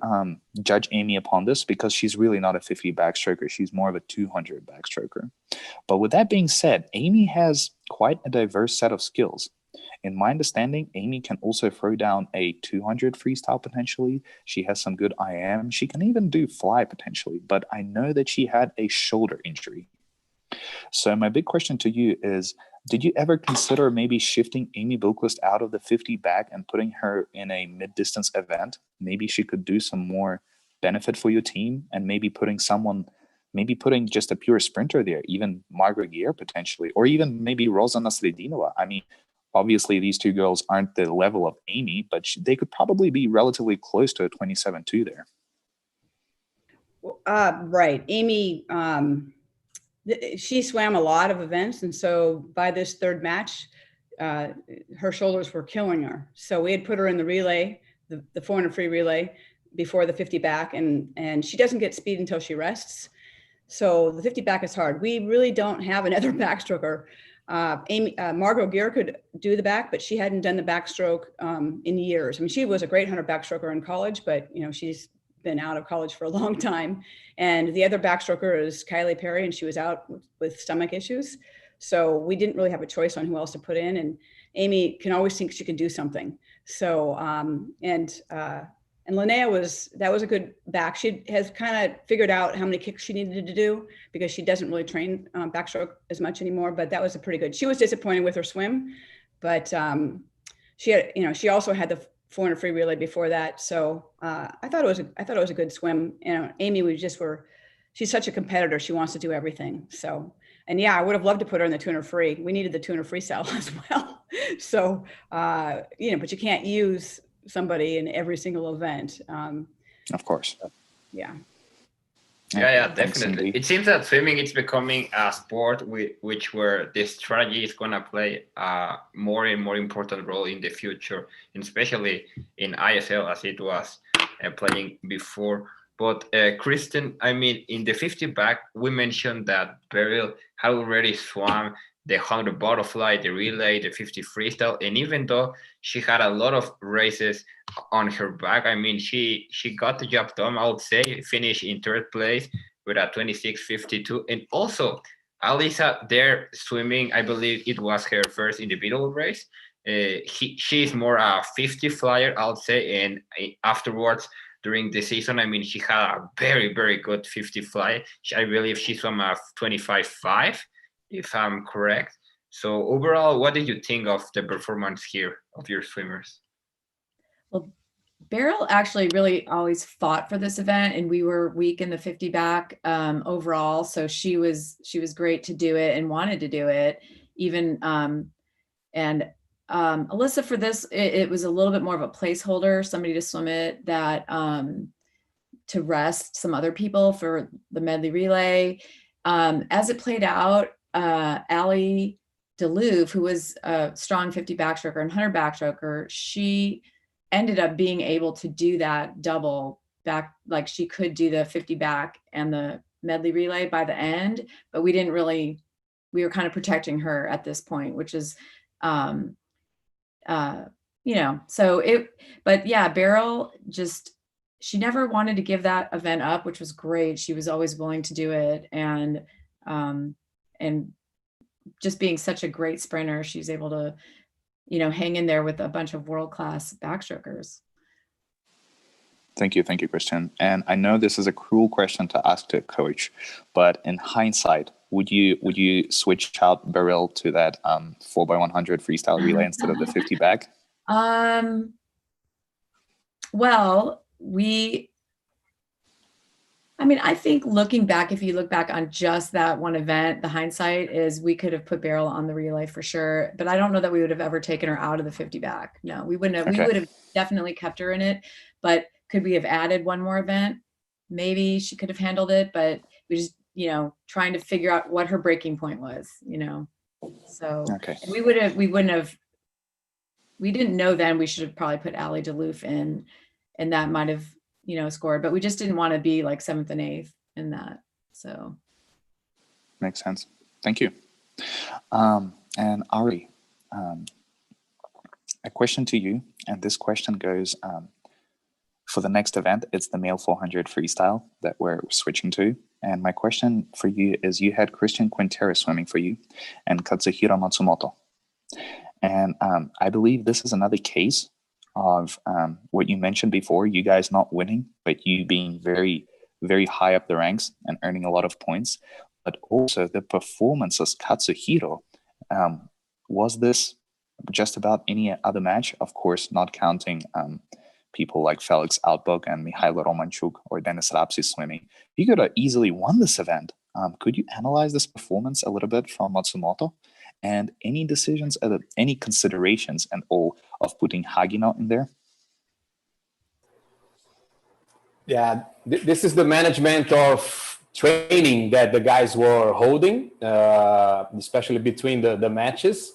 judge Amy upon this because she's really not a 50 backstroker. She's more of a 200 backstroker. But with that being said, Amy has quite a diverse set of skills. In my understanding, Amy can also throw down a 200 freestyle potentially. She has some good IM. She can even do fly potentially, but I know that she had a shoulder injury. So my big question to you is, did you ever consider maybe shifting Amy Bilquist out of the 50 back and putting her in a mid-distance event? Maybe she could do some more benefit for your team, and maybe putting just a pure sprinter there, even Margaret Gear potentially, or even maybe Rosa Nasledinova. I mean, obviously these two girls aren't the level of Amy, but they could probably be relatively close to a 27-2 there. Right. Amy, she swam a lot of events. And so by this third match, her shoulders were killing her. So we had put her in the relay, the 400 free relay before the 50 back, and she doesn't get speed until she rests. So the 50 back is hard. We really don't have another backstroker. Margot Gear could do the back, but she hadn't done the backstroke in years. I mean, she was a great 100 backstroker in college, but she's been out of college for a long time. And the other backstroker is Kylie Perry, and she was out with stomach issues. So we didn't really have a choice on who else to put in. And Amy can always think she can do something. So, and Linnea was a good back. She has kind of figured out how many kicks she needed to do because she doesn't really train backstroke as much anymore, but that was a pretty good. She was disappointed with her swim, but she had, she also had the 400 free relay before that. So I thought it was a good swim. Amy, she's such a competitor. She wants to do everything. So, and yeah, I would have loved to put her in the 200 free. We needed the 200 freestyle as well. So, but you can't use somebody in every single event. Of course. Yeah. Yeah, definitely. It seems that swimming is becoming a sport where the strategy is going to play a more and more important role in the future, and especially in ISL as it was playing before. But Kristin, I mean, in the 50 back, we mentioned that Beryl had already swam the 100 butterfly, the relay, the 50 freestyle, and even though she had a lot of races on her back, I mean, she got the job done. I would say finished in third place with a 26:52, and also Alisa there swimming. I believe it was her first individual race. She's more a 50 flyer, I would say, and afterwards during the season, I mean, she had a very, very good 50 fly. I believe she swam a 25.5. If I'm correct. So overall, what did you think of the performance here of your swimmers? Well, Beryl actually really always fought for this event, and we were weak in the 50 back overall. So she was great to do it and wanted to do it. Even and Alyssa for this, it was a little bit more of a placeholder, somebody to swim it that to rest some other people for the medley relay. As it played out, Allie DeLuve, who was a strong 50 backstroker and 100 backstroker, she ended up being able to do that double back, like she could do the 50 back and the medley relay by the end, but we were kind of protecting her at this point, which is, but yeah, Beryl she never wanted to give that event up, which was great. She was always willing to do it. And just being such a great sprinter, she's able to, hang in there with a bunch of world-class backstrokers. Thank you, Kristin. And I know this is a cruel question to ask to a coach, but in hindsight, would you switch out Beryl to that 4x100 freestyle relay instead of the 50 back? Well, I think looking back, if you look back on just that one event, the hindsight is we could have put Beryl on the relay for sure, but I don't know that we would have ever taken her out of the 50 back. No, we wouldn't have. Okay. We would have definitely kept her in it, but could we have added one more event? Maybe she could have handled it, but we just, trying to figure out what her breaking point was, So okay. And we didn't know then we should have probably put Allie DeLuve in, and that might have, scored, but we just didn't want to be like 7th and 8th in that. So makes sense. Thank you. And Ari, a question to you, and this question goes, for the next event, it's the male 400 freestyle that we're switching to. And my question for you is, you had Christian Quintero swimming for you and Katsuhiro Matsumoto. And I believe this is another case of what you mentioned before, you guys not winning, but you being very, very high up the ranks and earning a lot of points. But also the performance of Katsuhiro, was this just about any other match? Of course, not counting people like Felix Altbach and Mihailo Romanchuk or Denis Rapsi swimming. You could have easily won this event. Could you analyze this performance a little bit from Matsumoto? And any decisions, any considerations and all of putting Hagino in there? Yeah, this is the management of training that the guys were holding, especially between the matches.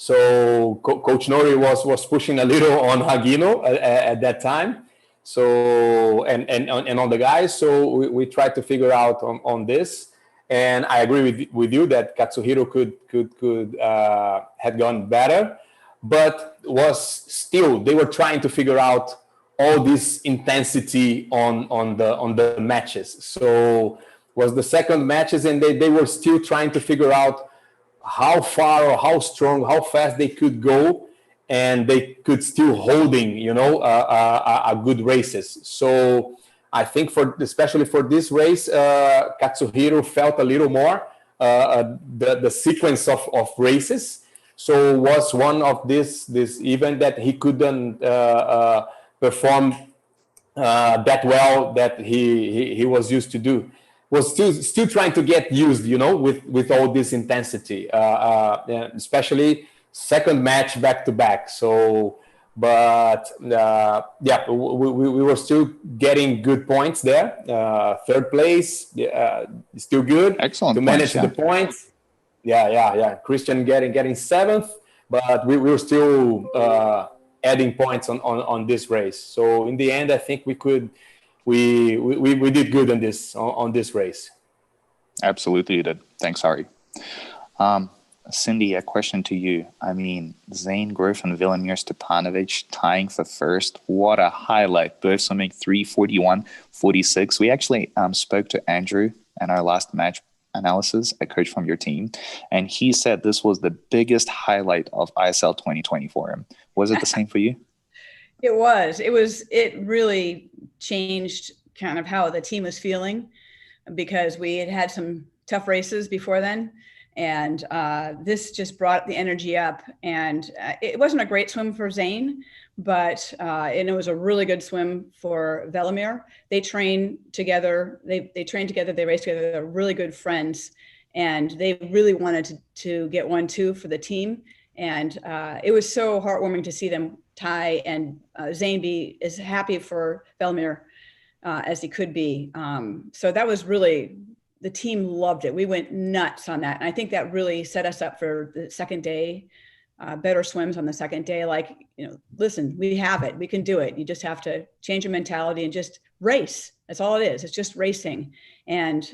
So Coach Nori was pushing a little on Hagino at that time. So and on the guys. So we tried to figure out on this. And I agree with you that Katsuhiro could had gone better, but was still, they were trying to figure out all this intensity on the matches. So was the second matches, and they were still trying to figure out how far or how strong, how fast they could go, and they could still holding, a good races. So I think especially for this race, Katsuhiro felt a little more the sequence of races. So it was one of this event that he couldn't perform that well that he was used to do. Was still trying to get used, with all this intensity, especially second match back to back. So. But we were still getting good points there. Third place, still good. Excellent to manage points, the points. Yeah. Christian getting seventh, but we were still adding points on this race. So in the end, I think we did good on this race. Absolutely, you did. Thanks, Ari. Cyndi, a question to you. I mean, Zane Groff and Vilimir Stepanovic tying for first. What a highlight. Both swimming 3:41.46. We actually spoke to Andrew in our last match analysis, a coach from your team, and he said this was the biggest highlight of ISL 2020 for him. Was it the same for you? It was. It really changed kind of how the team was feeling, because we had some tough races before then. And this just brought the energy up. And it wasn't a great swim for Zane, but and it was a really good swim for Velimir. They train together. They train together. They race together. They're really good friends. And they really wanted to get 1-2 for the team. And it was so heartwarming to see them tie, and Zane be as happy for Velimir as he could be. So that was really... The team loved it. We went nuts on that. And I think that really set us up for the second day, better swims on the second day. Like, listen, we have it. We can do it. You just have to change your mentality and just race. That's all it is. It's just racing. And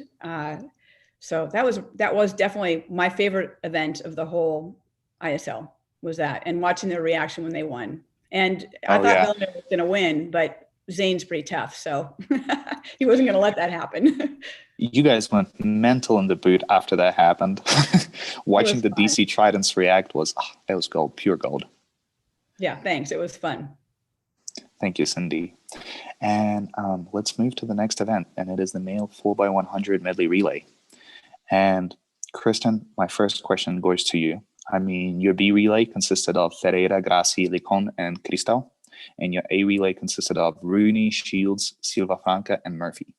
so that was definitely my favorite event of the whole ISL, was that, and watching their reaction when they won. And I thought Velimir was going to win, but Zane's pretty tough. So he wasn't going to let that happen. You guys went mental in the boot after that happened. Watching the DC Tridents react was gold, pure gold. Yeah, thanks. It was fun. Thank you, Cyndi. And let's move to the next event, and it is the male 4x100 medley relay. And Kristen, my first question goes to you. I mean, your B relay consisted of Ferreira, Grassi, Lecon, and Cristal. And your A relay consisted of Rooney, Shields, Silva Franca, and Murphy.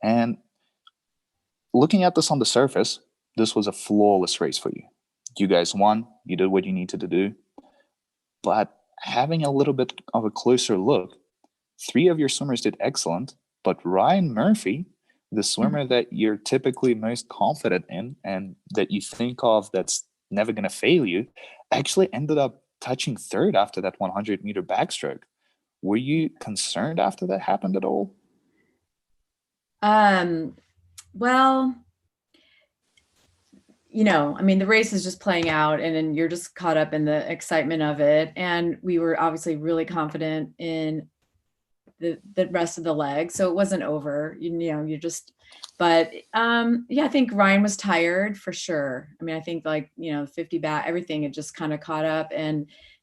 And looking at this on the surface, this was a flawless race for you. You guys won. You did what you needed to do. But having a little bit of a closer look, 3 of your swimmers did excellent, but Ryan Murphy, the swimmer that you're typically most confident in and that you think of that's never going to fail you, actually ended up touching third after that 100-meter backstroke. Were you concerned after that happened at all? Well, I mean, the race is just playing out, and then you're just caught up in the excitement of it. And we were obviously really confident in the rest of the leg. So it wasn't over, you're just, but yeah, I think Ryan was tired for sure. I mean, I think like, 50 back, everything had just kind of caught up,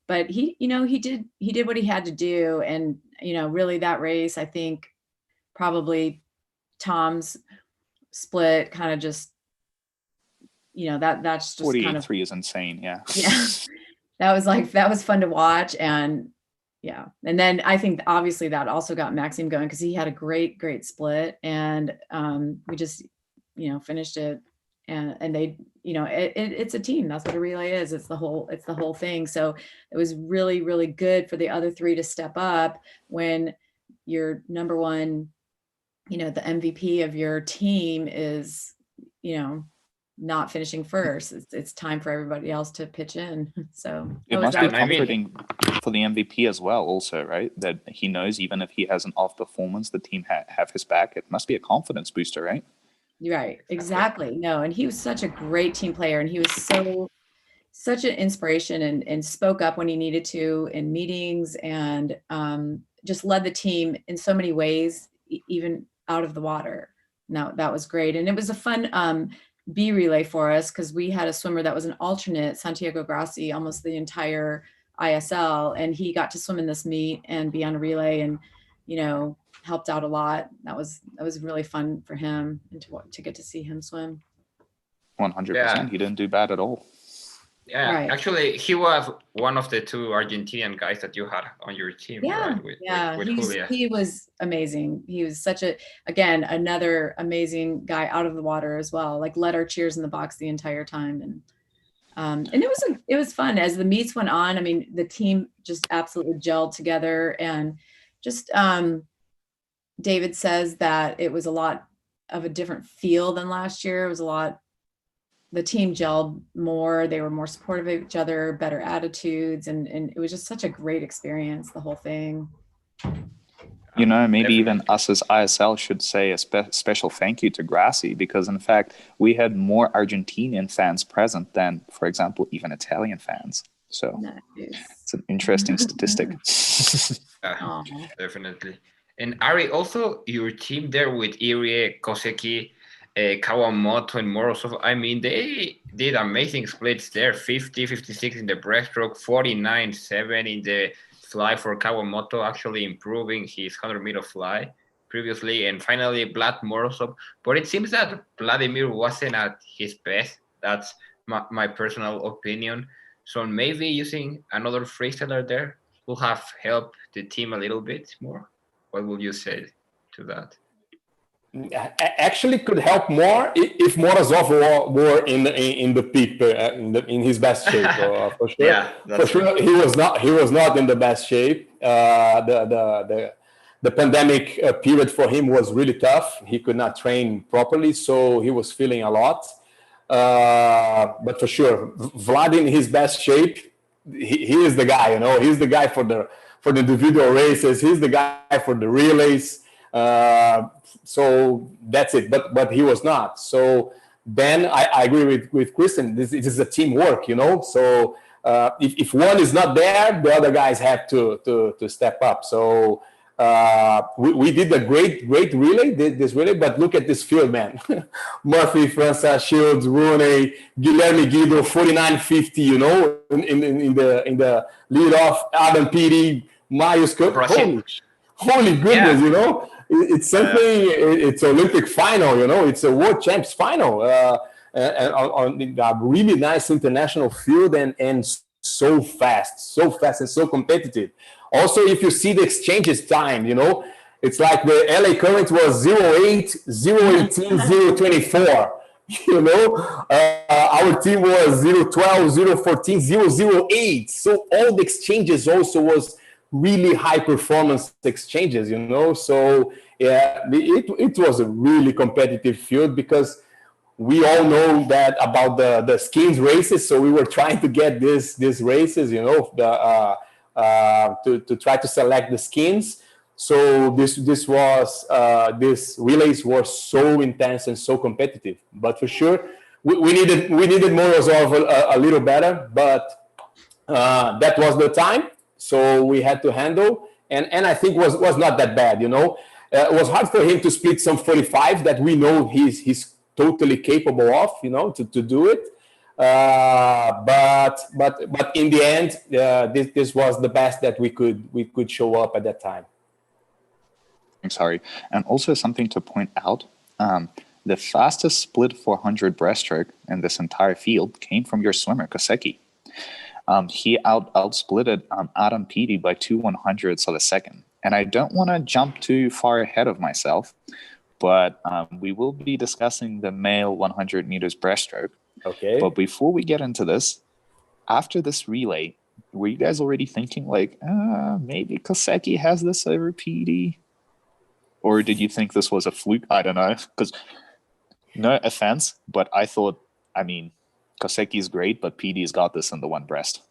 but he did what he had to do. And, really that race, I think probably Tom's split kind of just, that's just 48.3 kind of is insane. Yeah. Yeah. That was fun to watch. And yeah. And then I think obviously that also got Maxime going because he had a great split. And we just, finished it. And they, it's a team. That's what a relay is. It's the whole thing. So it was really, really good for the other three to step up when your number one, the MVP of your team is, not finishing first. It's time for everybody else to pitch in. So it must be comforting for the MVP as well also, right? That he knows even if he has an off performance, the team have his back. It must be a confidence booster, right? Right, exactly. No, and he was such a great team player, and he was such an inspiration and spoke up when he needed to in meetings, and just led the team in so many ways, even out of the water. No, that was great. And it was a fun B relay for us because we had a swimmer that was an alternate, Santiago Grassi, almost the entire ISL, and he got to swim in this meet and be on a relay and, helped out a lot. That was really fun for him and to get to see him swim. 100%. Yeah. He didn't do bad at all. Yeah, Right. Actually, he was one of the two Argentinian guys that you had on your team, Yeah, right? With Julia. he was amazing. He was again, another amazing guy out of the water as well. Like led our cheers in the box the entire time, and it was fun as the meets went on. I mean, the team just absolutely gelled together, and just David says that it was a lot of a different feel than last year. It was the team gelled more. They were more supportive of each other, better attitudes. And it was just such a great experience, the whole thing. Maybe Definitely. even us as ISL should say a special thank you to Grassi because, in fact, we had more Argentinian fans present than, for example, even Italian fans. So Nice. it's an interesting statistic. Definitely. And Ari, also your team there with Irie, Koseki, Kawamoto, and Morozov, I mean, they did amazing splits there. 50, 56 in the breaststroke, 49, 7 in the fly for Kawamoto, actually improving his 100-meter fly previously. And finally, Vlad Morozov. But it seems that Vladimir wasn't at his best. That's my personal opinion. So maybe using another freestyler there will have helped the team a little bit more. What would you say to that? Actually, could help more if Morozov were in the peak, in his best shape, for sure. Yeah, for sure. He was not in the best shape. The pandemic period for him was really tough. He could not train properly, so he was feeling a lot. But for sure, Vlad in his best shape, he is the guy. He's the guy for the individual races. He's the guy for the relays. So that's it. But he was not. So then I agree with Kristin. This is a teamwork, So if one is not there, the other guys have to step up. So we did a great relay, this relay. But look at this field, man. Murphy, França, Shields, Rooney, Guilherme Guido, 49.50. In the lead off, Adam Peaty, Marius Cook. Holy goodness, Yeah. It's something. It's Olympic final, It's a World Champs final, and on a really nice international field, and so fast and so competitive. Also, if you see the exchanges time, it's like the LA Current was 08, 018, 024. Our team was 012, 014, 008. So all the exchanges also was really high performance exchanges, So yeah, it was a really competitive field because we all know that about the skins races. So we were trying to get these races, to try to select the skins. So this relays were so intense and so competitive. But for sure, we needed Morozov a little better, but that was the time. So we had to handle, and I think was not that bad. It was hard for him to split some 45 that we know he's totally capable of, to do it. But in the end, this was the best that we could show up at that time. Thanks, Ari. And also something to point out, the fastest split 400 breaststroke in this entire field came from your swimmer, Koseki. He outsplitted Adam Peaty by 2/100ths of a second. And I don't want to jump too far ahead of myself, but we will be discussing the male 100 meters breaststroke. Okay. But before we get into this, after this relay, were you guys already thinking like, maybe Koseki has this over Peaty? Or did you think this was a fluke? I don't know. Because no offense, but I thought, Koseki's great, but Peaty's got this in the one breast.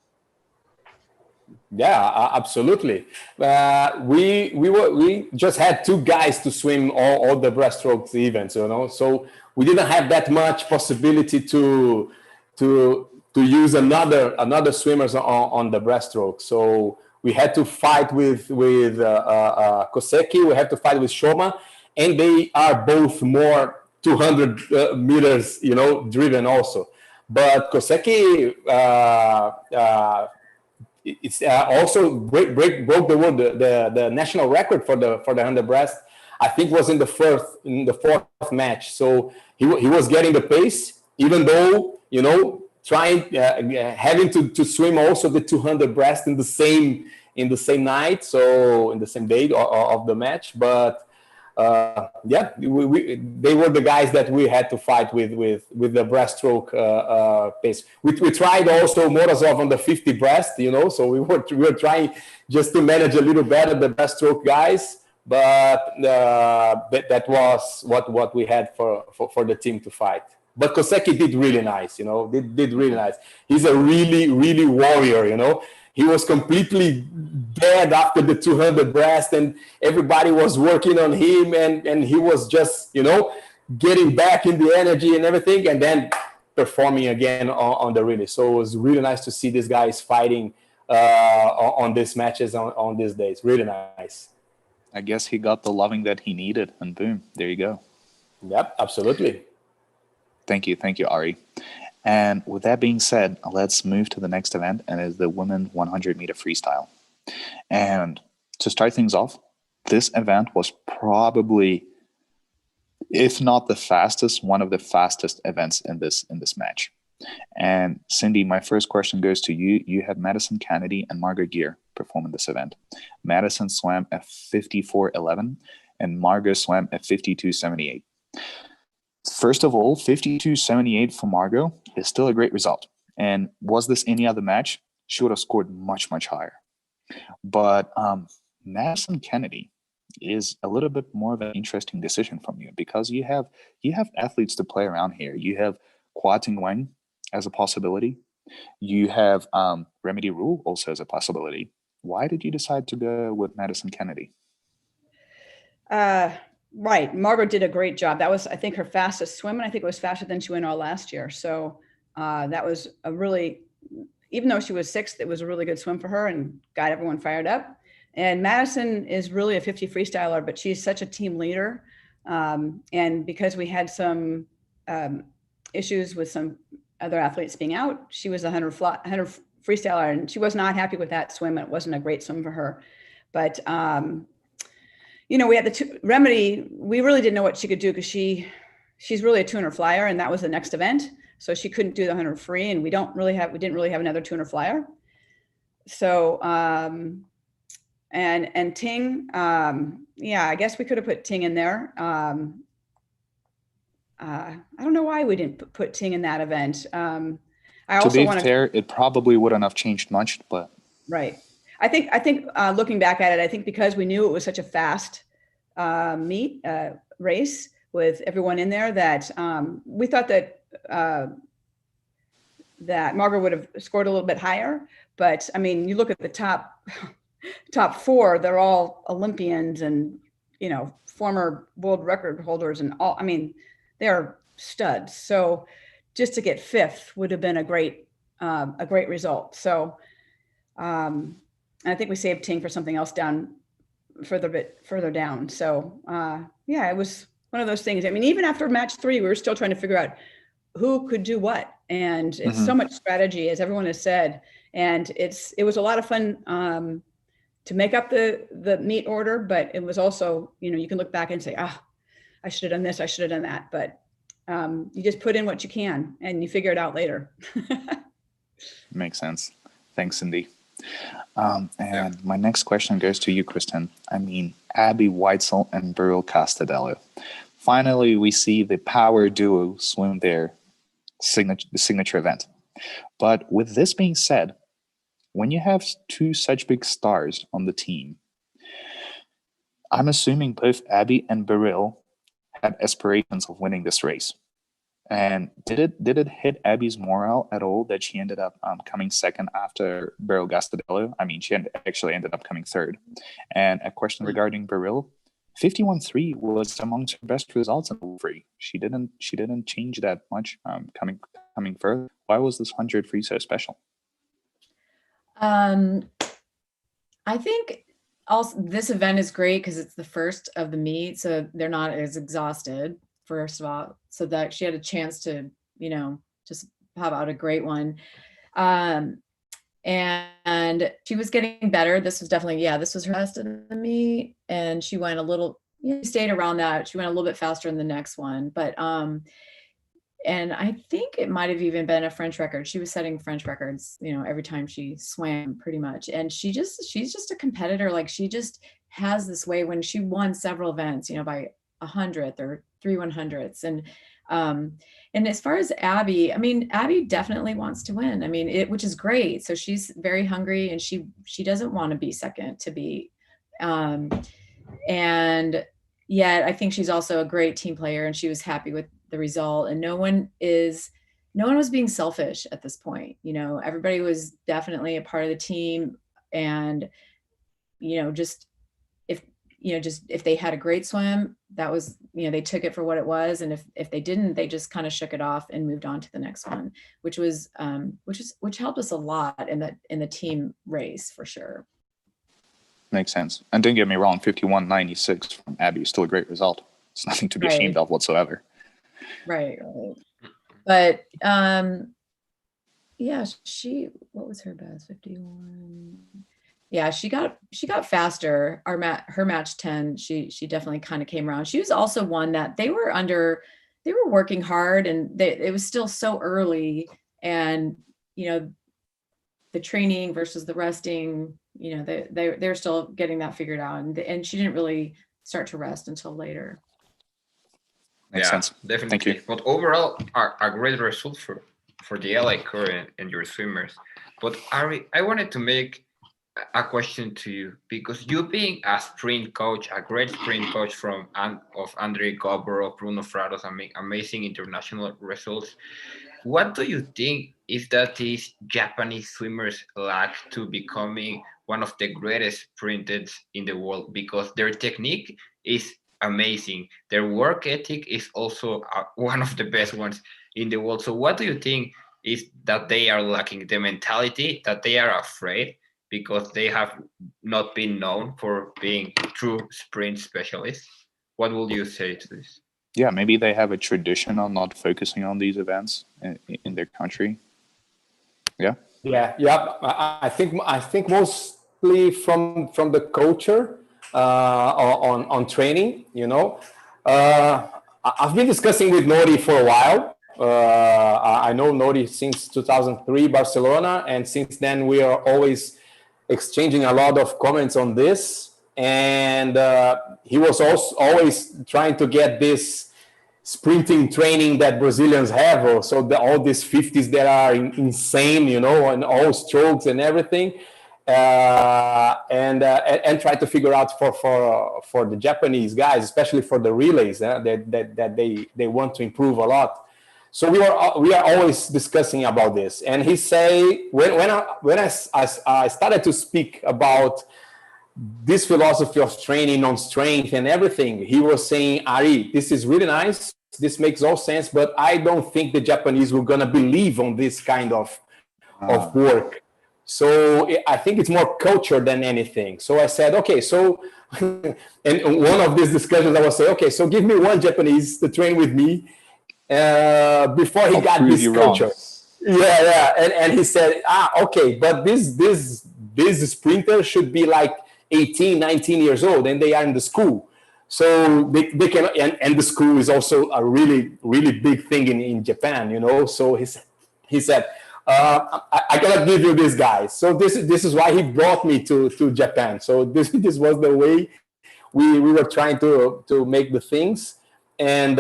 Yeah, absolutely. We just had two guys to swim all the breaststroke events, so we didn't have that much possibility to use another swimmers on the breaststroke. So we had to fight with Koseki. We had to fight with Shoma, and they are both more 200 meters, driven also. But Koseki, it's also broke the national record for the 100 breast. I think was in the fourth match. So he was getting the pace, even though trying having to swim also the 200 breast in the same night, so in the same day of the match. But they were the guys that we had to fight with the breaststroke pace. We tried also Morozov on the 50 breast, so we were trying just to manage a little better the breaststroke guys, but that was what we had for the team to fight. But Koseki did really nice, did really nice. He's a really, really warrior, He was completely dead after the 200 breast, and everybody was working on him, and he was just, getting back in the energy and everything, and then performing again on the relay. So it was really nice to see these guys fighting on these matches on these days. Really nice. I guess he got the loving that he needed, and boom, there you go. Yep, absolutely. Thank you, Ari. And with that being said, let's move to the next event, and it's the women 100 meter freestyle. And to start things off, this event was probably, if not the fastest, one of the fastest events in this match. And Cyndi, my first question goes to you. You had Madison Kennedy and Margot Gear perform in this event. Madison swam at 54.11, and Margot swam at 52.78. First of all, 52.78 for Margot is still a great result. And was this any other match, she would have scored much, much higher. But Madison Kennedy is a little bit more of an interesting decision from you, because you have athletes to play around here. You have Kwa Ting Wang as a possibility. You have Remedy Rule also as a possibility. Why did you decide to go with Madison Kennedy? Right. Margot did a great job. That was, I think, her fastest swim, and I think it was faster than she went all last year. So that was a really, even though she was sixth, it was a really good swim for her and got everyone fired up. And Madison is really a 50 freestyler, but she's such a team leader. And because we had some issues with some other athletes being out, she was a 100 freestyler, and she was not happy with that swim. It wasn't a great swim for her. But we had the Remedy. We really didn't know what she could do, because she's really a 200 flyer, and that was the next event. So she couldn't do the 100 free, and we didn't really have another 200 flyer. So and Ting, I guess we could have put Ting in there. I don't know why we didn't put Ting in that event. I also to be fair, it probably wouldn't have changed much, but right. I think looking back at it, I think because we knew it was such a fast race with everyone in there, that we thought that Margaret would have scored a little bit higher. But I mean, you look at the top four; they're all Olympians and former world record holders and all. I mean, they're studs. So just to get fifth would have been a great result. So. I think we saved Ting for something else down further down. So yeah, it was one of those things. I mean, even after match 3, we were still trying to figure out who could do what. And it's so much strategy, as everyone has said. And it was a lot of fun to make up the meet order, but it was also, you can look back and say, I should have done this, I should have done that. But you just put in what you can and you figure it out later. Makes sense. Thanks, Cyndi. And my next question goes to you, Kristin. I mean, Abby Weitzel and Beryl Castadello. Finally, we see the power duo swim their signature event. But with this being said, when you have 2 such big stars on the team, I'm assuming both Abby and Beryl had aspirations of winning this race. And did it hit Abby's morale at all that she ended up coming second after Beryl Castadello? I mean, she actually ended up coming third. And a question regarding Beryl, 51.3 was amongst her best results in the free. She didn't change that much coming further. Why was this 100 free so special? I think also this event is great because it's the first of the meet, so they're not as exhausted, first of all, so that she had a chance to, just pop out a great one. And she was getting better. This was definitely, this was her best in the meet, and she went a little, stayed around that. She went a little bit faster in the next one, but and I think it might have even been a French record. She was setting French records, every time she swam pretty much. And she's just a competitor. Like, she just has this way when she won several events, by 100th or 3 100ths. And as far as Abby, I mean, Abby definitely wants to win. I mean, which is great. So she's very hungry, and she doesn't want to be second to be, and yet I think she's also a great team player, and she was happy with the result. And no one was being selfish at this point. Everybody was definitely a part of the team, and just if they had a great swim, that was, they took it for what it was. And if they didn't, they just kind of shook it off and moved on to the next one, which helped us a lot in the team race for sure. Makes sense. And don't get me wrong, 51.96 from Abby is still a great result. It's nothing to be ashamed of whatsoever. Right. But what was her best? 51. Yeah, she got faster. Her match 10, she definitely kind of came around. She was also one that they were working hard, and it was still so early, and the training versus the resting, they're still getting that figured out, and she didn't really start to rest until later. Makes sense. Definitely. Thank you. But overall, a great result for the LA Crew and your swimmers. But Ari, I wanted to make a question to you, because you being a sprint coach, a great sprint coach of Andre Goborov, Bruno Fratos, amazing international results. What do you think is that these Japanese swimmers lack to becoming one of the greatest sprinters in the world? Because their technique is amazing. Their work ethic is also one of the best ones in the world. So what do you think is that they are lacking? The mentality that they are afraid because they have not been known for being true sprint specialists? What would you say to this? Yeah, maybe they have a tradition on not focusing on these events in their country. Yeah. I think mostly from the culture on training. I've been discussing with Nori for a while. I know Nori since 2003 Barcelona, and since then we are always exchanging a lot of comments on this. And he was also always trying to get this sprinting training that Brazilians have. So all these 50s that are insane, and all strokes and everything. And try to figure out for the Japanese guys, especially for the relays, that they want to improve a lot. So we are always discussing about this. And he say when I started to speak about this philosophy of training on strength and everything, he was saying, Ari, this is really nice. This makes all sense, but I don't think the Japanese were gonna believe on this kind of work. So I think it's more culture than anything. So I said, okay, so, and one of these discussions I was saying, okay, so give me one Japanese to train with me before he got this culture. Yeah. And he said, okay, but this sprinter should be like 18, 19 years old, and they are in the school. So they can, and the school is also a really, really big thing in Japan, you know. So he said, I cannot give you this guy. So this is why he brought me to Japan. So this was the way we were trying to make the things. And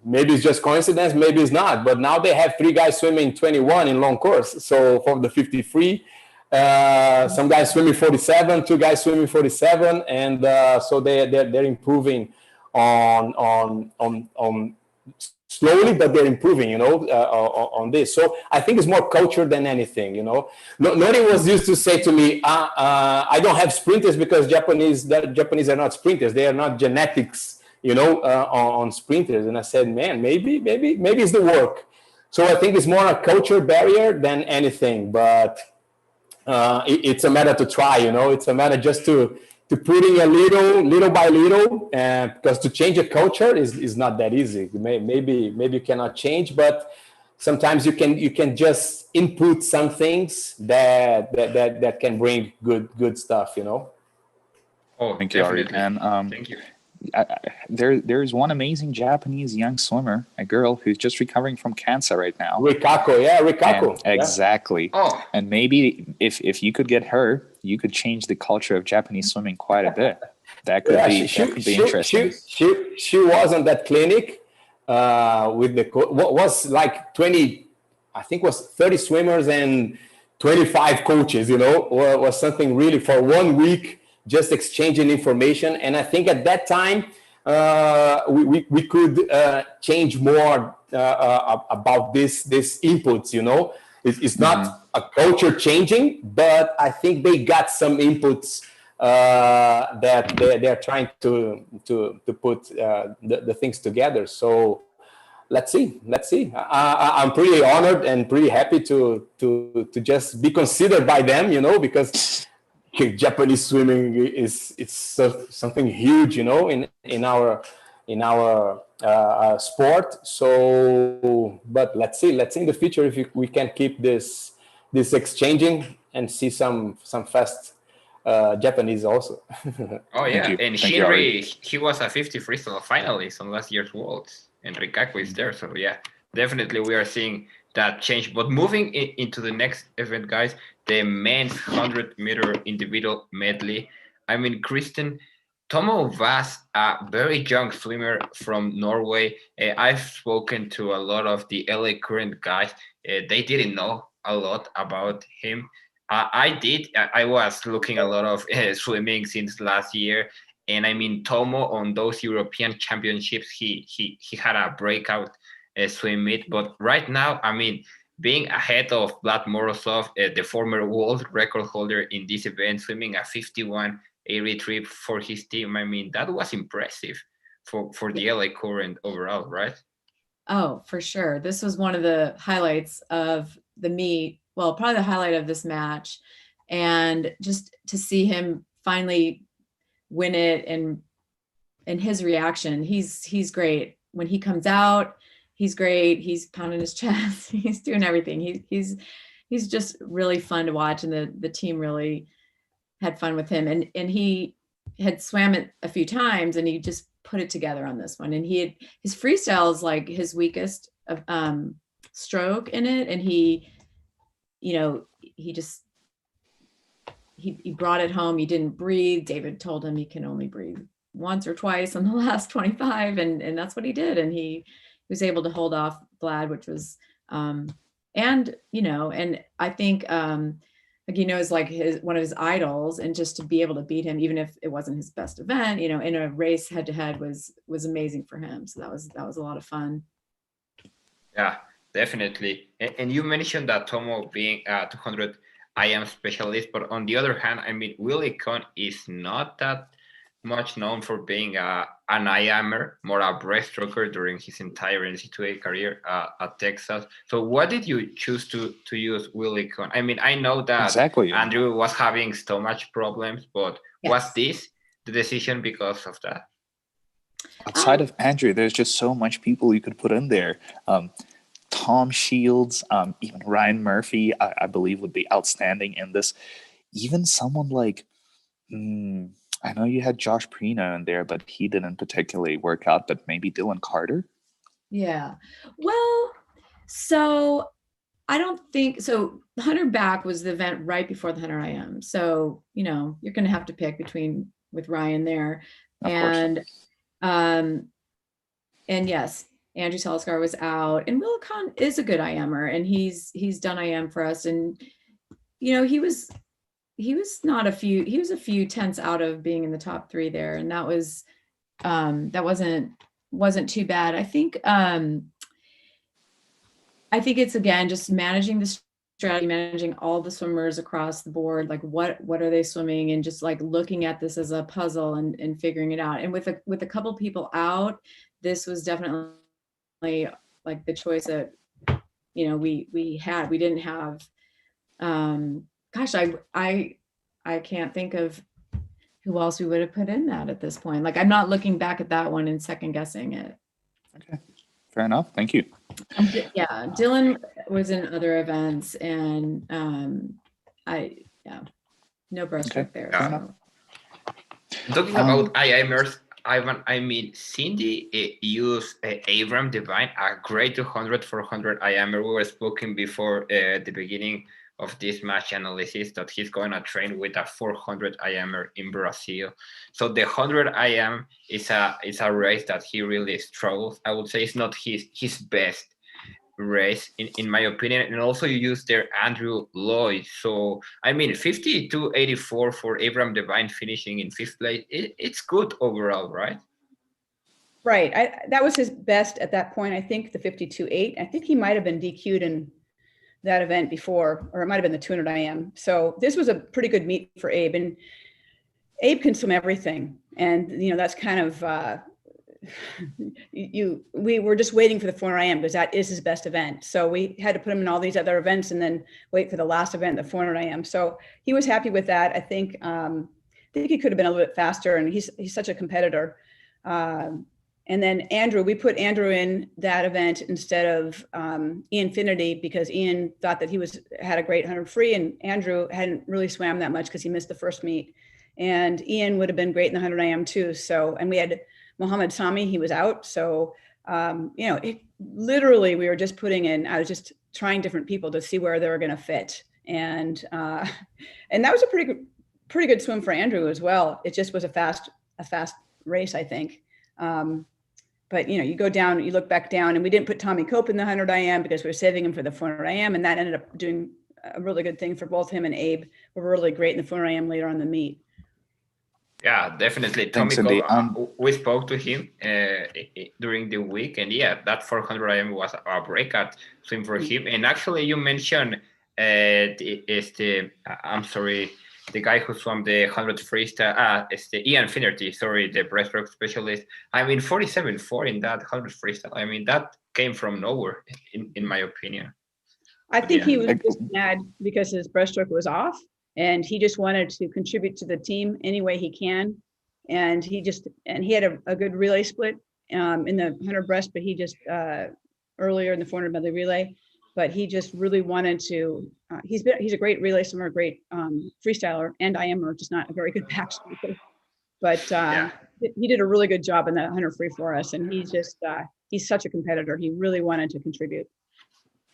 maybe it's just coincidence, maybe it's not. But now they have 3 guys swimming 21 in long course. So for the 50 free, some guys swimming 47, 2 guys swimming 47, and so they're improving on slowly, but they're improving, you know, on this. So I think it's more culture than anything, you know. Nori was used to say to me, I don't have sprinters because Japanese are not sprinters. They are not genetics, you know, on sprinters. And I said, man, maybe it's the work. So I think it's more a culture barrier than anything, but it's a matter to try, you know. It's a matter just to put in a little by little, because to change a culture is not that easy. Maybe you cannot change, but sometimes you can just input some things that can bring good stuff, you know. Oh, thank you, Ari. And thank you. There's one amazing Japanese young swimmer, a girl who's just recovering from cancer right now. Rikako. Exactly. Oh. And maybe if you could get her, you could change the culture of Japanese swimming quite a bit. That could be interesting. She was on that clinic with what was like 20, I think was 30 swimmers and 25 coaches, you know, or was something really for 1 week, just exchanging information. And I think at that time, we could change more about this inputs, you know. It's not a culture changing, but I think they got some inputs that they're trying to put the things together. So let's see. I'm pretty honored and pretty happy to just be considered by them, you know, because Japanese swimming is something huge, you know, in our sport. So, but let's see in the future if we can keep this exchanging and see some fast Japanese also. Oh yeah, and Shinri, he was a 50 freestyle finalist on last year's Worlds, and Rikaku is there. So yeah, definitely we are seeing that change. But moving into the next event, guys, the men's 100-meter individual medley. I mean, Kristin, Tomo was a very young swimmer from Norway. I've spoken to a lot of the LA Current guys. They didn't know a lot about him. I did. I was looking a lot of swimming since last year. And I mean, Tomo on those European championships, he had a breakout swim meet. But right now, I mean, being ahead of Vlad Morozov, the former world record holder in this event, swimming a 51.83 for his team. I mean, that was impressive for the LA Current overall, right? Oh, for sure. This was one of the highlights of the meet. Well, probably the highlight of this match. And just to see him finally win it and his reaction, he's great. When he comes out, he's great. He's pounding his chest. He's doing everything. He's just really fun to watch, and the team really had fun with him. And he had swam it a few times, and he just put it together on this one. And his freestyle is like his weakest stroke in it, and he brought it home. He didn't breathe. David told him he can only breathe once or twice on the last 25, and that's what he did. And he was able to hold off Vlad, which was, and I think, is like one of his idols, and just to be able to beat him, even if it wasn't his best event, in a race head to head was amazing for him. So that was a lot of fun. Yeah, definitely. And you mentioned that Tomo being a 200 IM specialist, but on the other hand, I mean, Willie Cohn is not that much known for being an IAMer, more a breaststroker during his entire NCAA career at Texas. So why did you choose to use Willie Cohn? I mean, I know that Exactly. Andrew was having stomach problems, but was this the decision because of that? Outside of Andrew, there's just so much people you could put in there. Tom Shields, even Ryan Murphy, I believe would be outstanding in this. Even someone like, I know you had Josh Prino in there, but he didn't particularly work out, but maybe Dylan Carter? Yeah. Well, so I don't think so. The 100 back was the event right before the 100 IM. So, you're going to have to pick with Ryan there. Of course. And yes, Andrew Salazar was out, and Will Khan is a good IMer, and he's done IM for us. And, he was a few tenths out of being in the top 3 there. And that wasn't too bad. I think it's, again, just managing the strategy, managing all the swimmers across the board. Like what are they swimming, and just like looking at this as a puzzle and figuring it out. And with a couple people out, this was definitely like the choice that, we had. We didn't have, I can't think of who else we would have put in that at this point. Like, I'm not looking back at that one and second guessing it. Okay, fair enough. Thank you. Yeah, Dylan was in other events, and no breaststroke there. So. Talking about IMers, Ivan, I mean, Cyndi used Abram Devine, a great 200 400 IMer. We were speaking before the beginning of this match analysis that he's going to train with a 400 IMer in Brazil. So the 100 IM is a race that he really struggles. I would say it's not his best race in my opinion. And also you use there Andrew Lloyd. So I mean, 52.84 for Abram Devine finishing in 5th place. It's good overall, right? Right. That was his best at that point. I think the 52.8. I think he might have been DQ'd in that event before, or it might have been the 200 IM. So this was a pretty good meet for Abe, and Abe can swim everything. And, that's kind of, we were just waiting for the 400 IM because that is his best event. So we had to put him in all these other events and then wait for the last event, the 400 IM. So he was happy with that. I think he could have been a little bit faster, and he's such a competitor. And then Andrew, we put Andrew in that event instead of Ian Finnerty, because Ian thought that he had a great 100 free, and Andrew hadn't really swam that much because he missed the first meet. And Ian would have been great in the 100 IM too. So, and we had Mohammed Sami, he was out. So, literally we were just I was just trying different people to see where they were going to fit. And that was a pretty good swim for Andrew as well. It just was a fast race, I think. But, you go down, you look back down, and we didn't put Tommy Cope in the 100 IM because we were saving him for the 400 IM. And that ended up doing a really good thing for both him and Abe. We were really great in the 400 IM later on in the meet. Yeah, definitely. Thanks, Tommy Cope, we spoke to him during the week, and yeah, that 400 IM was a breakout swim for him. And actually, you mentioned the guy who swam the 100 freestyle, Ian Finnerty, the breaststroke specialist. I mean, 47.4 in that 100 freestyle. I mean, that came from nowhere, in my opinion. I think he was just mad because his breaststroke was off, and he just wanted to contribute to the team any way he can. And he had a good relay split in the 100 breast, but he just earlier in the 400 medley relay. But he just really wanted to. He's a great relay swimmer, great freestyler, and IMer, just not a very good backstroker. But he did a really good job in that 100 free for us, and he's such a competitor. He really wanted to contribute.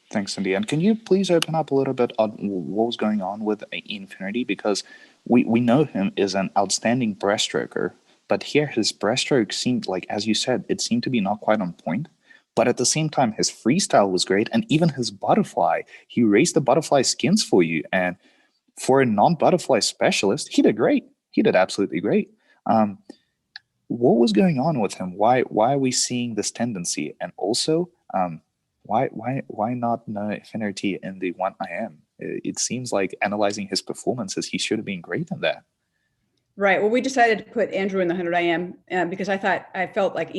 Thanks, Cyndi. And can you please open up a little bit on what was going on with Infinity? Because we know him as an outstanding breaststroker, but here his breaststroke seemed like, as you said, it seemed to be not quite on point. But at the same time, his freestyle was great, and even his butterfly, he raised the butterfly skins for you. And for a non-butterfly specialist, he did great. He did absolutely great. What was going on with him? Why are we seeing this tendency? And also, why not no Finnerty in the 1 IM? It seems like analyzing his performances, he should have been great in that. Right. Well, we decided to put Andrew in the 100 IM because I felt like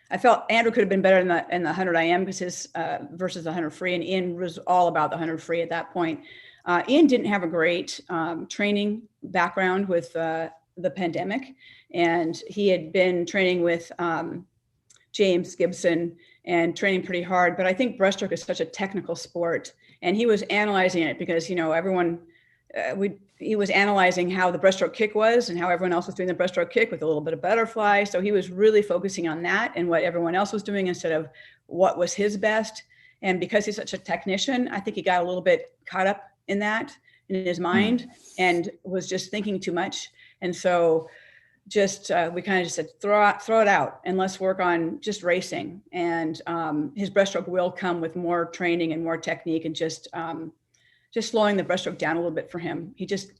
I felt Andrew could have been better in the 100 IM because his versus the 100 free, and Ian was all about the 100 free at that point. Ian didn't have a great training background with the pandemic, and he had been training with James Gibson and training pretty hard. But I think breaststroke is such a technical sport, and he was analyzing it because, you know, everyone he was analyzing how the breaststroke kick was and how everyone else was doing the breaststroke kick with a little bit of butterfly. So he was really focusing on that and what everyone else was doing instead of what was his best. And because he's such a technician, I think he got a little bit caught up in that in his mind and was just thinking too much. And so just we kind of just said, throw it out and let's work on just racing. And his breaststroke will come with more training and more technique and just slowing the breaststroke down a little bit for him. He's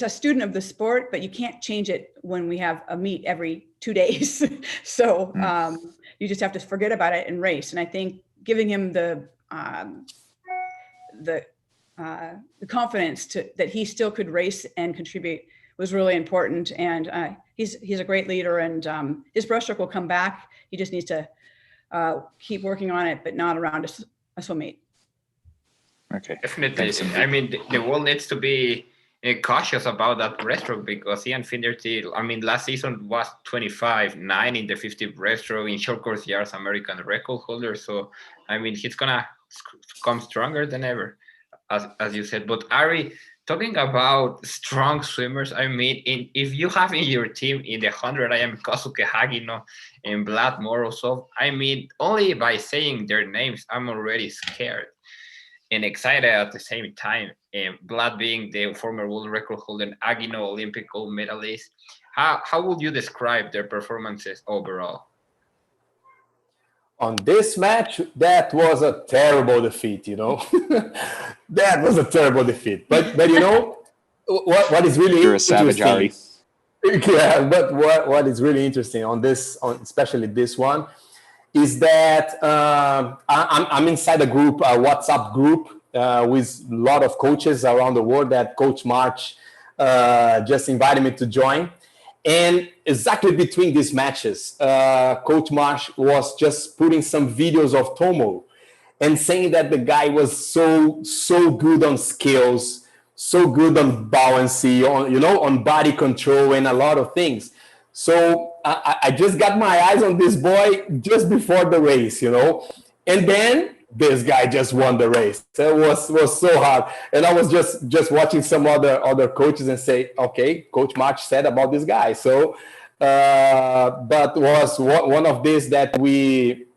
a student of the sport, but you can't change it when we have a meet every 2 days. So you just have to forget about it and race. And I think giving him the confidence that he still could race and contribute was really important. And he's a great leader, and his breaststroke will come back. He just needs to keep working on it, but not around a swim meet. Okay. Definitely. I mean, the world needs to be cautious about that breaststroke because Ian Finnerty, I mean, last season was 25-9 in the 50 breaststroke in short course yards, American record holder. So, I mean, he's going to come stronger than ever, as you said. But Ari, talking about strong swimmers, I mean, if you have in your team in the 100 IM Kosuke Hagino and Vlad Morozov, I mean, only by saying their names, I'm already scared and excited at the same time. Vlad being the former world record holder, and Agino Olympic gold medalist. How would you describe their performances overall? On this match, that was a terrible defeat, you know. That was a terrible defeat. But you know, what is really You're a savage, Ari. Yeah, but what is really interesting on especially this one, is that I'm inside a group, a WhatsApp group with a lot of coaches around the world that Coach Marsh just invited me to join. And exactly between these matches, Coach Marsh was just putting some videos of Tomo and saying that the guy was so good on skills, so good on buoyancy, on body control and a lot of things. So I just got my eyes on this boy just before the race, you know, and then this guy just won the race. It was so hard, and I was just watching some other coaches and say, okay, Coach March said about this guy. So, but was one of these that we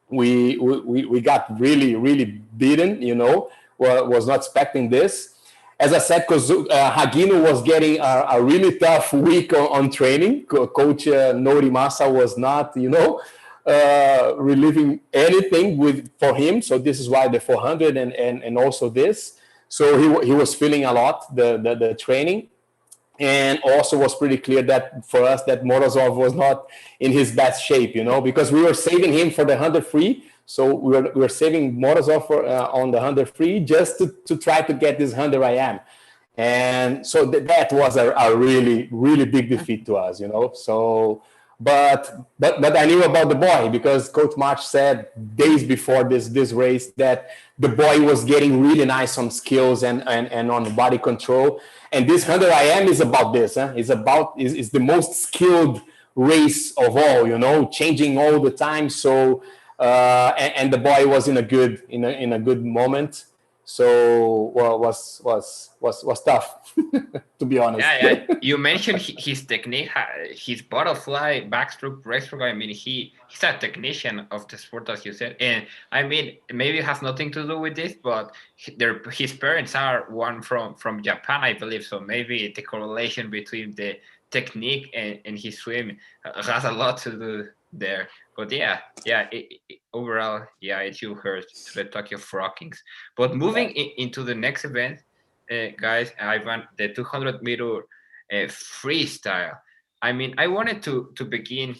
got really beaten. You know, was not expecting this. As I said, because Hagino was getting a really tough week on training. Coach Nori Masa was not, relieving anything for him. So this is why the 400 and also this. So he was feeling a lot the training, and also was pretty clear that for us that Morozov was not in his best shape, because we were saving him for the 100 free. So we were saving Morozov on the 100 free just to try to get this 100 IM. And so that was a really big defeat to us, So, but I knew about the boy because Coach March said days before this race that the boy was getting really nice on skills and on body control. And this 100 IM is about this. It's the most skilled race of all, changing all the time. So. And the boy was in a good moment, so was tough to be honest. Yeah. You mentioned his technique, his butterfly, backstroke, breaststroke. I mean, he's a technician of the sport, as you said. And I mean, maybe it has nothing to do with this, but his parents are one from Japan, I believe. So maybe the correlation between the technique and his swim has a lot to do there. But overall, it should hurt to the Tokyo Frog Kings. But moving into the next event, guys, I want the 200 meter freestyle. I mean, I wanted to begin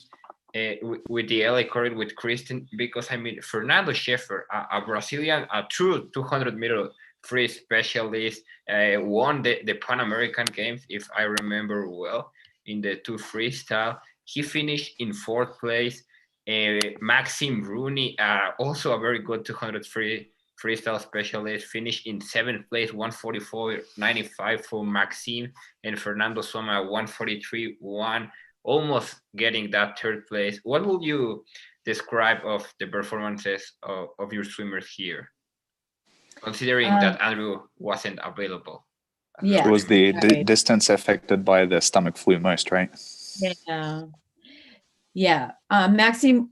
with the LA current with Kristin because I mean, Fernando Schaeffer, a Brazilian, a true 200 meter free specialist, won the Pan American Games, if I remember well, in the 2 freestyle. He finished in 4th place. Maxime Rooney, also a very good 200 freestyle specialist, finished in 7th place, 144.95 for Maxime, and Fernando Soma 143.1, almost getting that 3rd place. What would you describe of the performances of your swimmers here, considering that Andrew wasn't available? Yeah, It was the right. distance affected by the stomach flu most, right? Yeah. Maxime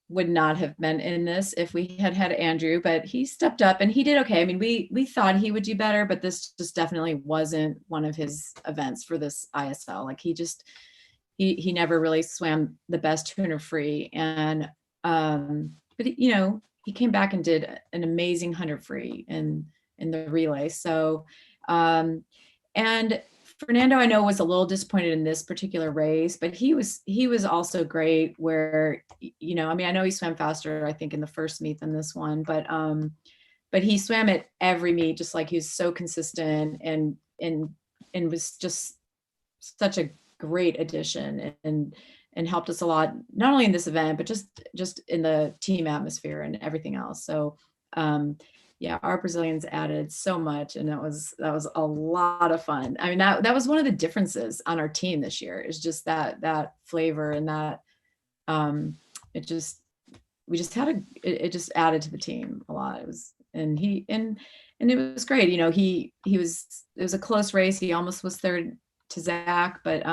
would not have been in this if we had had Andrew, but he stepped up and he did okay. I mean, we thought he would do better, but this just definitely wasn't one of his events for this ISL. Like he never really swam the best 200 free, and but he came back and did an amazing 100 free in the relay. So and Fernando, I know, was a little disappointed in this particular race, but he was also great where, I mean, I know he swam faster, I think, in the first meet than this one, but he swam at every meet, just like he was so consistent and was just such a great addition and helped us a lot, not only in this event, but just in the team atmosphere and everything else. So, yeah, our Brazilians added so much, and that was a lot of fun. I mean, that was one of the differences on our team this year, is just that flavor and that it just added to the team a lot. It was and it was great. It was a close race. He almost was third to Zach, but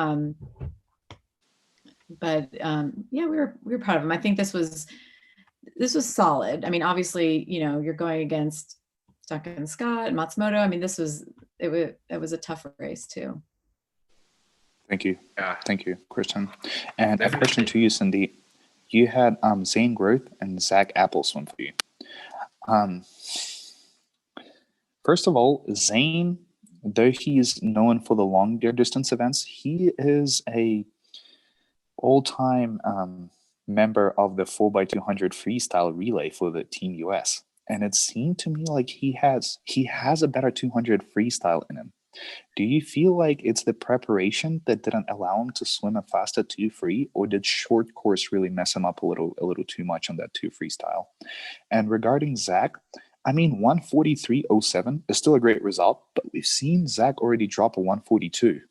yeah, we were proud of him. I think this was solid. I mean, obviously, you're going against Duncan Scott and Matsumoto. I mean, it was a tough race too. Thank you. Yeah. Thank you, Kristin. And Definitely. a question to you, Cyndi. You had Zane Groth and Zach Apple swim for you. First of all, Zane, though he is known for the longer distance events, he is a all-time member of the 4x200 freestyle relay for the Team US, and it seemed to me like he has a better 200 freestyle in him. Do you feel like it's the preparation that didn't allow him to swim a faster 2 free, or did short course really mess him up a little too much on that 2 freestyle? And regarding Zach, I mean, 143.07 is still a great result, but we've seen Zach already drop a 142.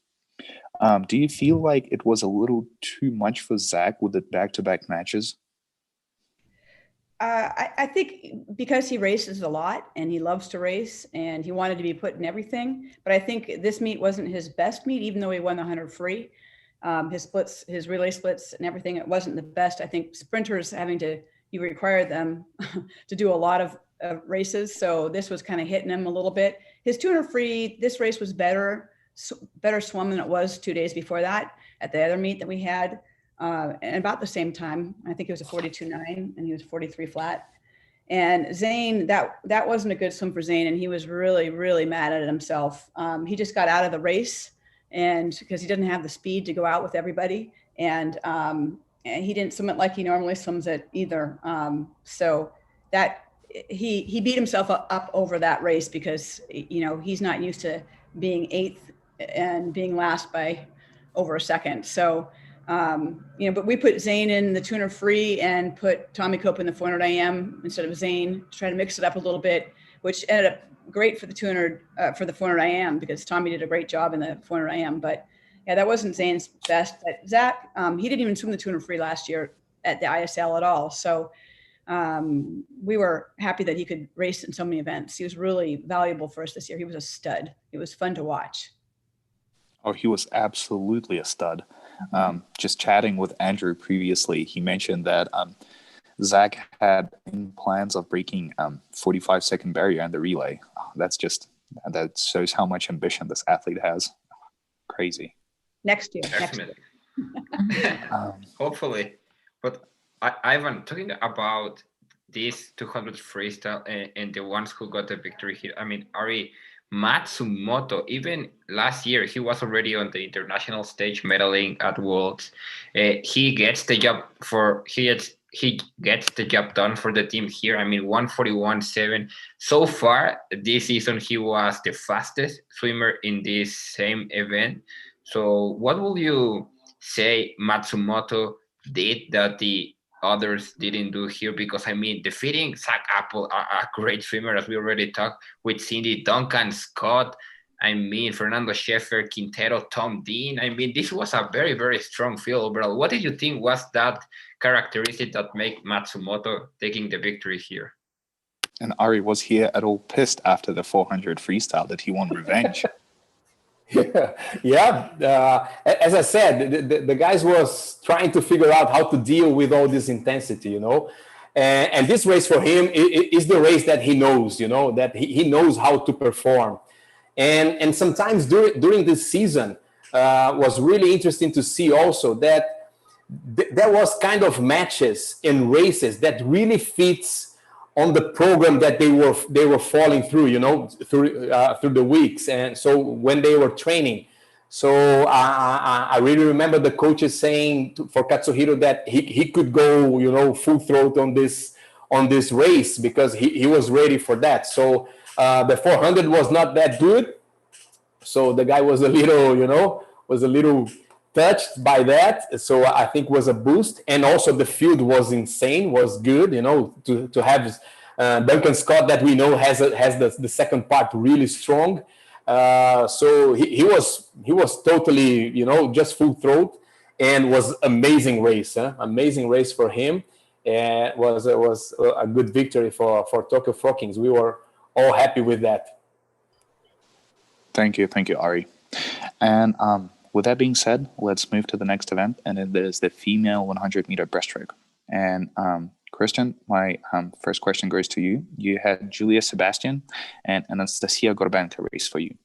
Do you feel like it was a little too much for Zach with the back-to-back matches? I think because he races a lot and he loves to race and he wanted to be put in everything, but I think this meet wasn't his best meet, even though he won the 100 free. His splits, his relay splits and everything, it wasn't the best. I think sprinters you require them to do a lot of races. So this was kind of hitting him a little bit. His 200 free, this race was better swum than it was 2 days before that at the other meet that we had. And about the same time, I think it was a 42.9 and he was 43 flat. And Zane, that wasn't a good swim for Zane. And he was really, really mad at himself. He just got out of the race and because he didn't have the speed to go out with everybody. And he didn't swim it like he normally swims it either. So that he beat himself up over that race because, he's not used to being 8th and being last by over a second. So, but we put Zane in the 200 free and put Tommy Cope in the 400 IM instead of Zane to try to mix it up a little bit, which ended up great for the 200, for the 400 IM because Tommy did a great job in the 400 IM. But yeah, that wasn't Zane's best. But Zach, he didn't even swim the 200 free last year at the ISL at all. So we were happy that he could race in so many events. He was really valuable for us this year. He was a stud. It was fun to watch. Oh, he was absolutely a stud. Just chatting with Andrew previously, he mentioned that Zach had plans of breaking 45-second barrier in the relay. That shows how much ambition this athlete has. Crazy. Next year. Definitely. Hopefully. But Ivan, talking about this 200 freestyle and the ones who got the victory here, I mean, Ari Matsumoto, even last year, he was already on the international stage medaling at Worlds. He gets the job he gets the job done for the team here. I mean, 141.7. So far this season, he was the fastest swimmer in this same event. So what will you say Matsumoto did that the others didn't do here? Because I mean, defeating Zach Apple, a great swimmer, as we already talked, with Cyndi, Duncan Scott, I mean, Fernando Schaeffer, Quintero, Tom Dean. I mean, this was a very, very strong field overall. What did you think was that characteristic that made Matsumoto taking the victory here? And Ari, was he at all pissed after the 400 freestyle that he won revenge? Yeah. As I said, the guys was trying to figure out how to deal with all this intensity, you know. And this race for him is the race that he knows, you know, that he knows how to perform. And sometimes during this season was really interesting to see also that there was kind of matches and races that really fits on the program that they were falling through, you know, through the weeks. And so when they were training, so I really remember the coaches saying for Katsuhiro that he could go, you know, full throat on this race because he was ready for that. So the 400 was not that good. So the guy was a little touched by that. So I think was a boost. And also the field was insane, was good, you know, to have Duncan Scott that we know has the second part really strong. So he was totally, you know, just full throat, and was amazing race, amazing race for him. And was a good victory for Tokyo Frog Kings. We were all happy with that. Thank you, Ari. And with that being said, let's move to the next event, and it is the female 100-meter breaststroke. And Kristin, my first question goes to you. You had Julia Sebastian and Anastasia Gorbenko race for you.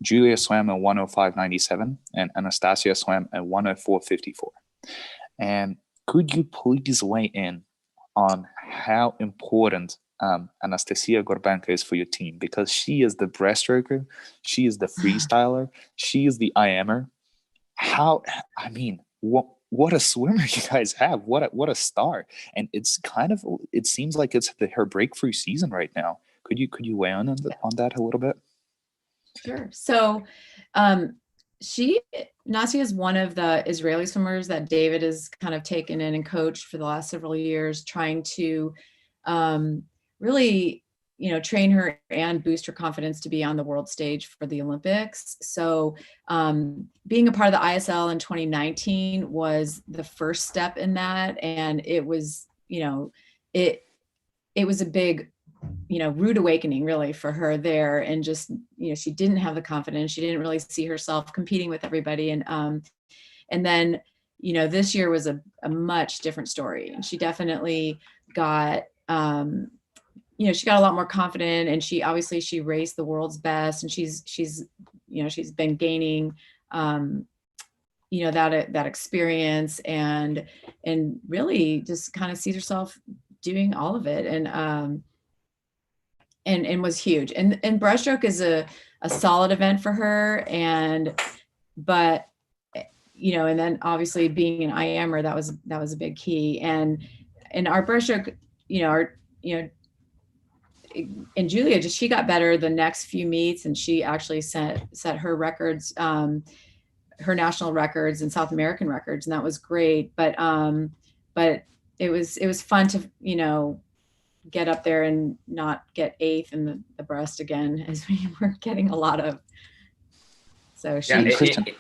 Julia swam at 105.97, and Anastasia swam at 104.54. And could you please weigh in on how important Anastasia Gorbenko is for your team? Because she is the breaststroker, she is the freestyler, she is the IMer. What a swimmer you guys have! What a star! And it seems like it's her breakthrough season right now. Could you weigh in on that a little bit? Sure. So, Nasia is one of the Israeli swimmers that David has kind of taken in and coached for the last several years, trying to really, you know, train her and boost her confidence to be on the world stage for the Olympics. So being a part of the ISL in 2019 was the first step in that. And it was, you know, it was a big, you know, rude awakening really for her there. And just, you know, she didn't have the confidence. She didn't really see herself competing with everybody. And then, you know, this year was a much different story. And she definitely got, you know, she got a lot more confident, and she raced the world's best, and she's you know, she's been gaining you know, that experience and really just kind of sees herself doing all of it, and was huge. And breaststroke is a solid event for her, but you know, and then obviously being an IMer, that was a big key. And our breaststroke, and Julia, she got better the next few meets, and she actually set her records, her national records and South American records, and that was great. But it was fun to, you know, get up there and not get eighth in the breast again, as we were getting a lot of. So Kristin,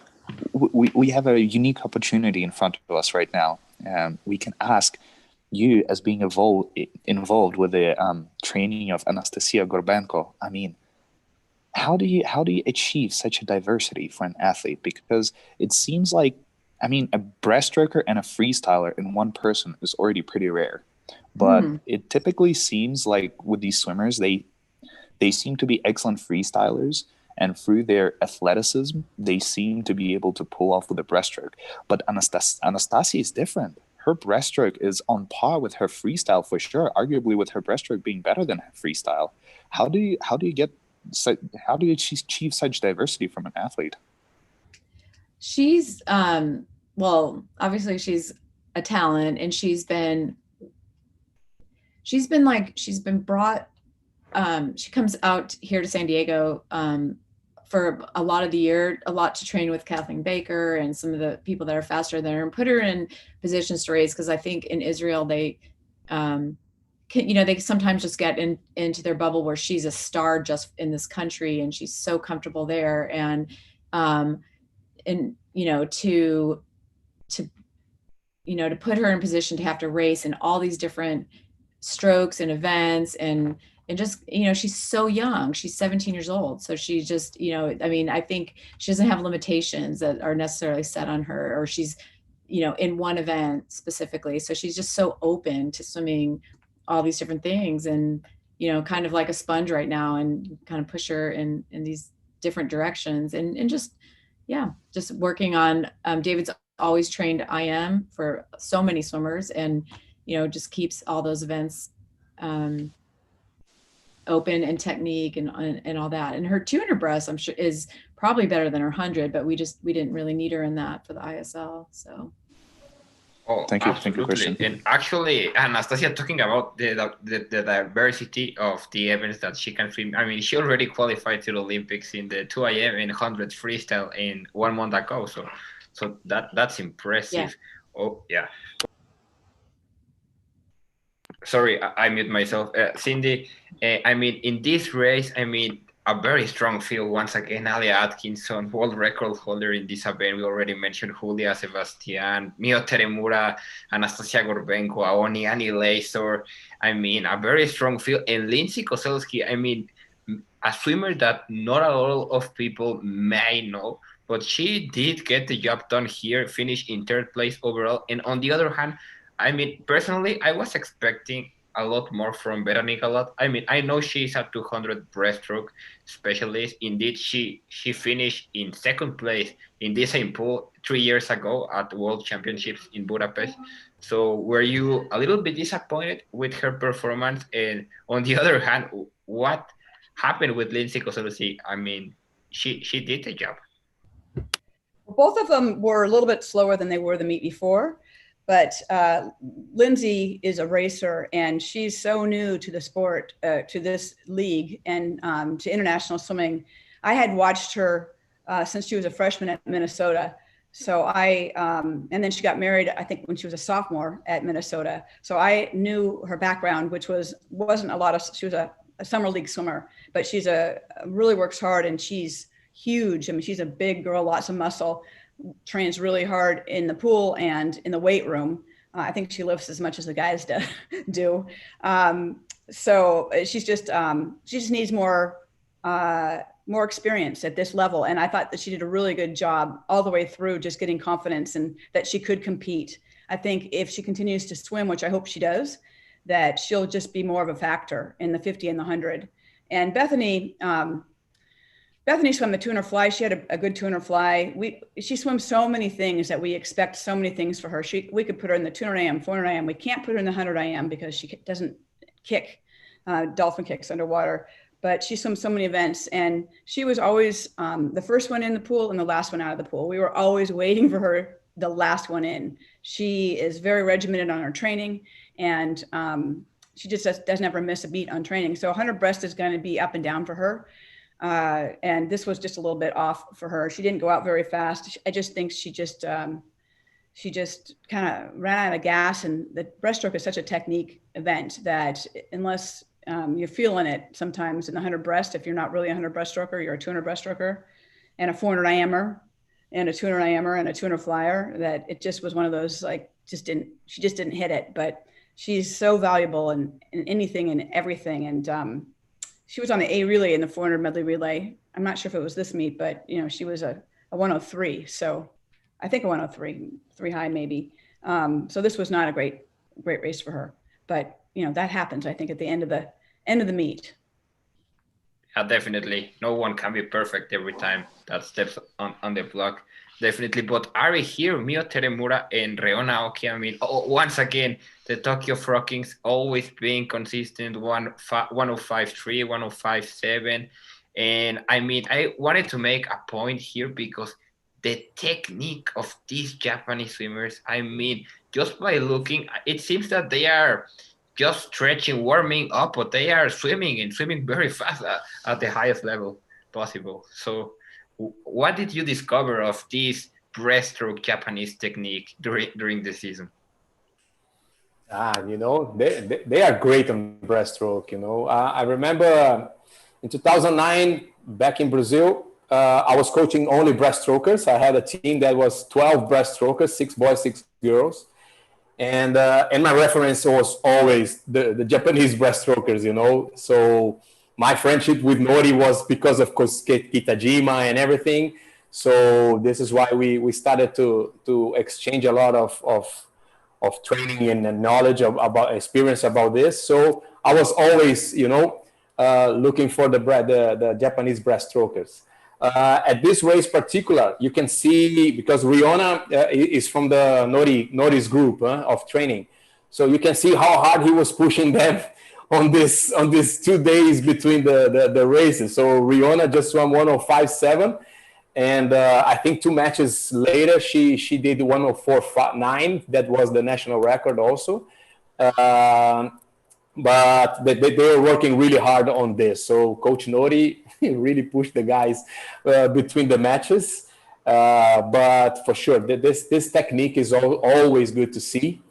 we have a unique opportunity in front of us right now. We can ask you, as being involved with the training of Anastasia Gorbenko. I mean, how do you achieve such a diversity for an athlete? Because it seems like, I mean, a breaststroker and a freestyler in one person is already pretty rare. But it typically seems like with these swimmers, they seem to be excellent freestylers, and through their athleticism, they seem to be able to pull off with the breaststroke. But Anastasia is different. Her breaststroke is on par with her freestyle for sure, arguably with her breaststroke being better than her freestyle. How do you achieve such diversity from an athlete? She's well, obviously she's a talent, and she's been she's been brought, she comes out here to San Diego for a lot of the year, a lot to train with Kathleen Baker and some of the people that are faster than her, and put her in positions to race. Because I think in Israel, they, they sometimes just get into their bubble where she's a star just in this country and she's so comfortable there. And to put her in position to have to race in all these different strokes and events and just, she's so young. She's 17 years old. So she's just, I think she doesn't have limitations that are necessarily set on her, or she's, in one event specifically. So she's just so open to swimming all these different things, and, kind of like a sponge right now, and kind of push her in these different directions, and just working on, David's always trained IM for so many swimmers, and, just keeps all those events, open, and technique and all that. And her 200 breast, I'm sure, is probably better than her 100, but we didn't really need her in that for the ISL. So. Oh, thank you, Christian. And actually, Anastasia, talking about the diversity of the events that she can swim. I mean, she already qualified to the Olympics in the 2 IM and 100 freestyle in 1 month ago. So that's impressive. Yeah. Oh, yeah. Sorry, I mute myself. Cyndi, in this race, a very strong field. Once again, Alia Atkinson, world record holder in this event. We already mentioned Julia Sebastian, Mio Teremura, Anastasia Gorbenko, Aoni, Annie Lazor. A very strong field. And Lindsay Koselski, a swimmer that not a lot of people may know, but she did get the job done here, finished in 3rd place overall. And on the other hand, personally, I was expecting a lot more from Veronique Galot. I know she's a 200 breaststroke specialist. Indeed, she finished in 2nd place in this same pool 3 years ago at World Championships in Budapest. So were you a little bit disappointed with her performance? And on the other hand, what happened with Lindsay Koselski? She did the job. Both of them were a little bit slower than they were the meet before. But Lindsay is a racer, and she's so new to the sport, to this league, and to international swimming. I had watched her since she was a freshman at Minnesota. So and then she got married, I think, when she was a sophomore at Minnesota. So I knew her background, which wasn't a lot of, she was a summer league swimmer, but she's really works hard, and she's huge. She's a big girl, lots of muscle. Trains really hard in the pool and in the weight room. I think she lifts as much as the guys do. So she just needs more experience at this level. And I thought that she did a really good job all the way through, just getting confidence and that she could compete. I think if she continues to swim, which I hope she does, that she'll just be more of a factor in the 50 and the 100. And Bethany swam the 200 fly. She had a good 200 fly. She swims so many things that we expect so many things for her. We could put her in the 200 IM, 400 IM. We can't put her in the 100 IM because she doesn't kick, dolphin kicks underwater. But she swims so many events, and she was always the first one in the pool and the last one out of the pool. We were always waiting for her, the last one in. She is very regimented on her training, and she just doesn't ever miss a beat on training. So 100 breast is going to be up and down for her. And this was just a little bit off for her. She didn't go out very fast. I just think she just kind of ran out of gas, and the breaststroke is such a technique event that unless you're feeling it sometimes in the 100 breast, if you're not really a 100 breaststroker, you're a 200 breaststroker and a 400 IMer and a 200 IMer and a 200 flyer, that it just was one of those, she just didn't hit it. But she's so valuable in anything and everything. And she was on the A relay in the 400 medley relay. I'm not sure if it was this meet, but she was a 103. So I think a 103, 3 high maybe. So this was not a great race for her, but that happens, I think, at the end of the meet. Yeah, definitely. No one can be perfect every time that steps on the block. Definitely. But Ari here, Mio Teremura and Reona Oki, once again, the Tokyo Frogkings always being consistent, 105.3, 105.7. And I wanted to make a point here because the technique of these Japanese swimmers, just by looking, it seems that they are just stretching, warming up, but they are swimming very fast at the highest level possible. So what did you discover of this breaststroke Japanese technique during the season? They are great on breaststroke. I remember in 2009, back in Brazil, I was coaching only breaststrokers. I had a team that was 12 breaststrokers, 6 boys, 6 girls. And my reference was always the Japanese breaststrokers, So my friendship with Nori was because of Kosuke Kitajima and everything. So this is why we started to exchange a lot of training and knowledge about experience about this. So I was always, looking for the Japanese breaststrokers. At this race particular, you can see, because Riona is from the Nori's group of training. So you can see how hard he was pushing them on these 2 days between the races. So Riona just won 105.7. And I think 2 matches later, she did 104.9. That was the national record also. But they were working really hard on this. So Coach Nori really pushed the guys between the matches. But for sure, this technique is always good to see.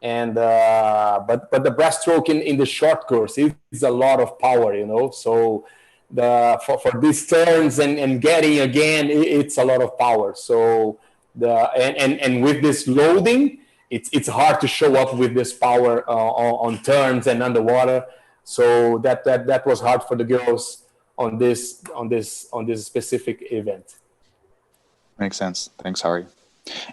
And but the breaststroke in the short course is a lot of power, So for these turns and getting again, it's a lot of power. So and with this loading, it's hard to show up with this power on turns and underwater. So that was hard for the girls on this specific event. Makes sense. Thanks, Hari.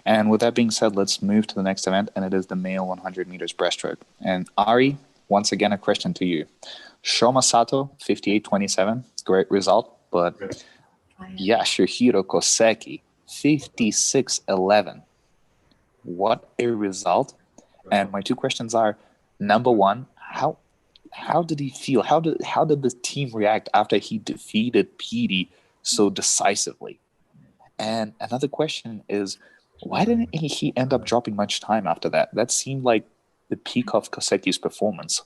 And with that being said, let's move to the next event, and it is the male 100 meters breaststroke. And Ari, once again, a question to you. Shoma Sato, 58.27, great result, but Yasuhiro Koseki, 56.11. What a result. And my 2 questions are, number one, how did he feel? How did the team react after he defeated Petey so decisively? And another question is, why didn't he end up dropping much time after that? That seemed like the peak of Koseki's performance.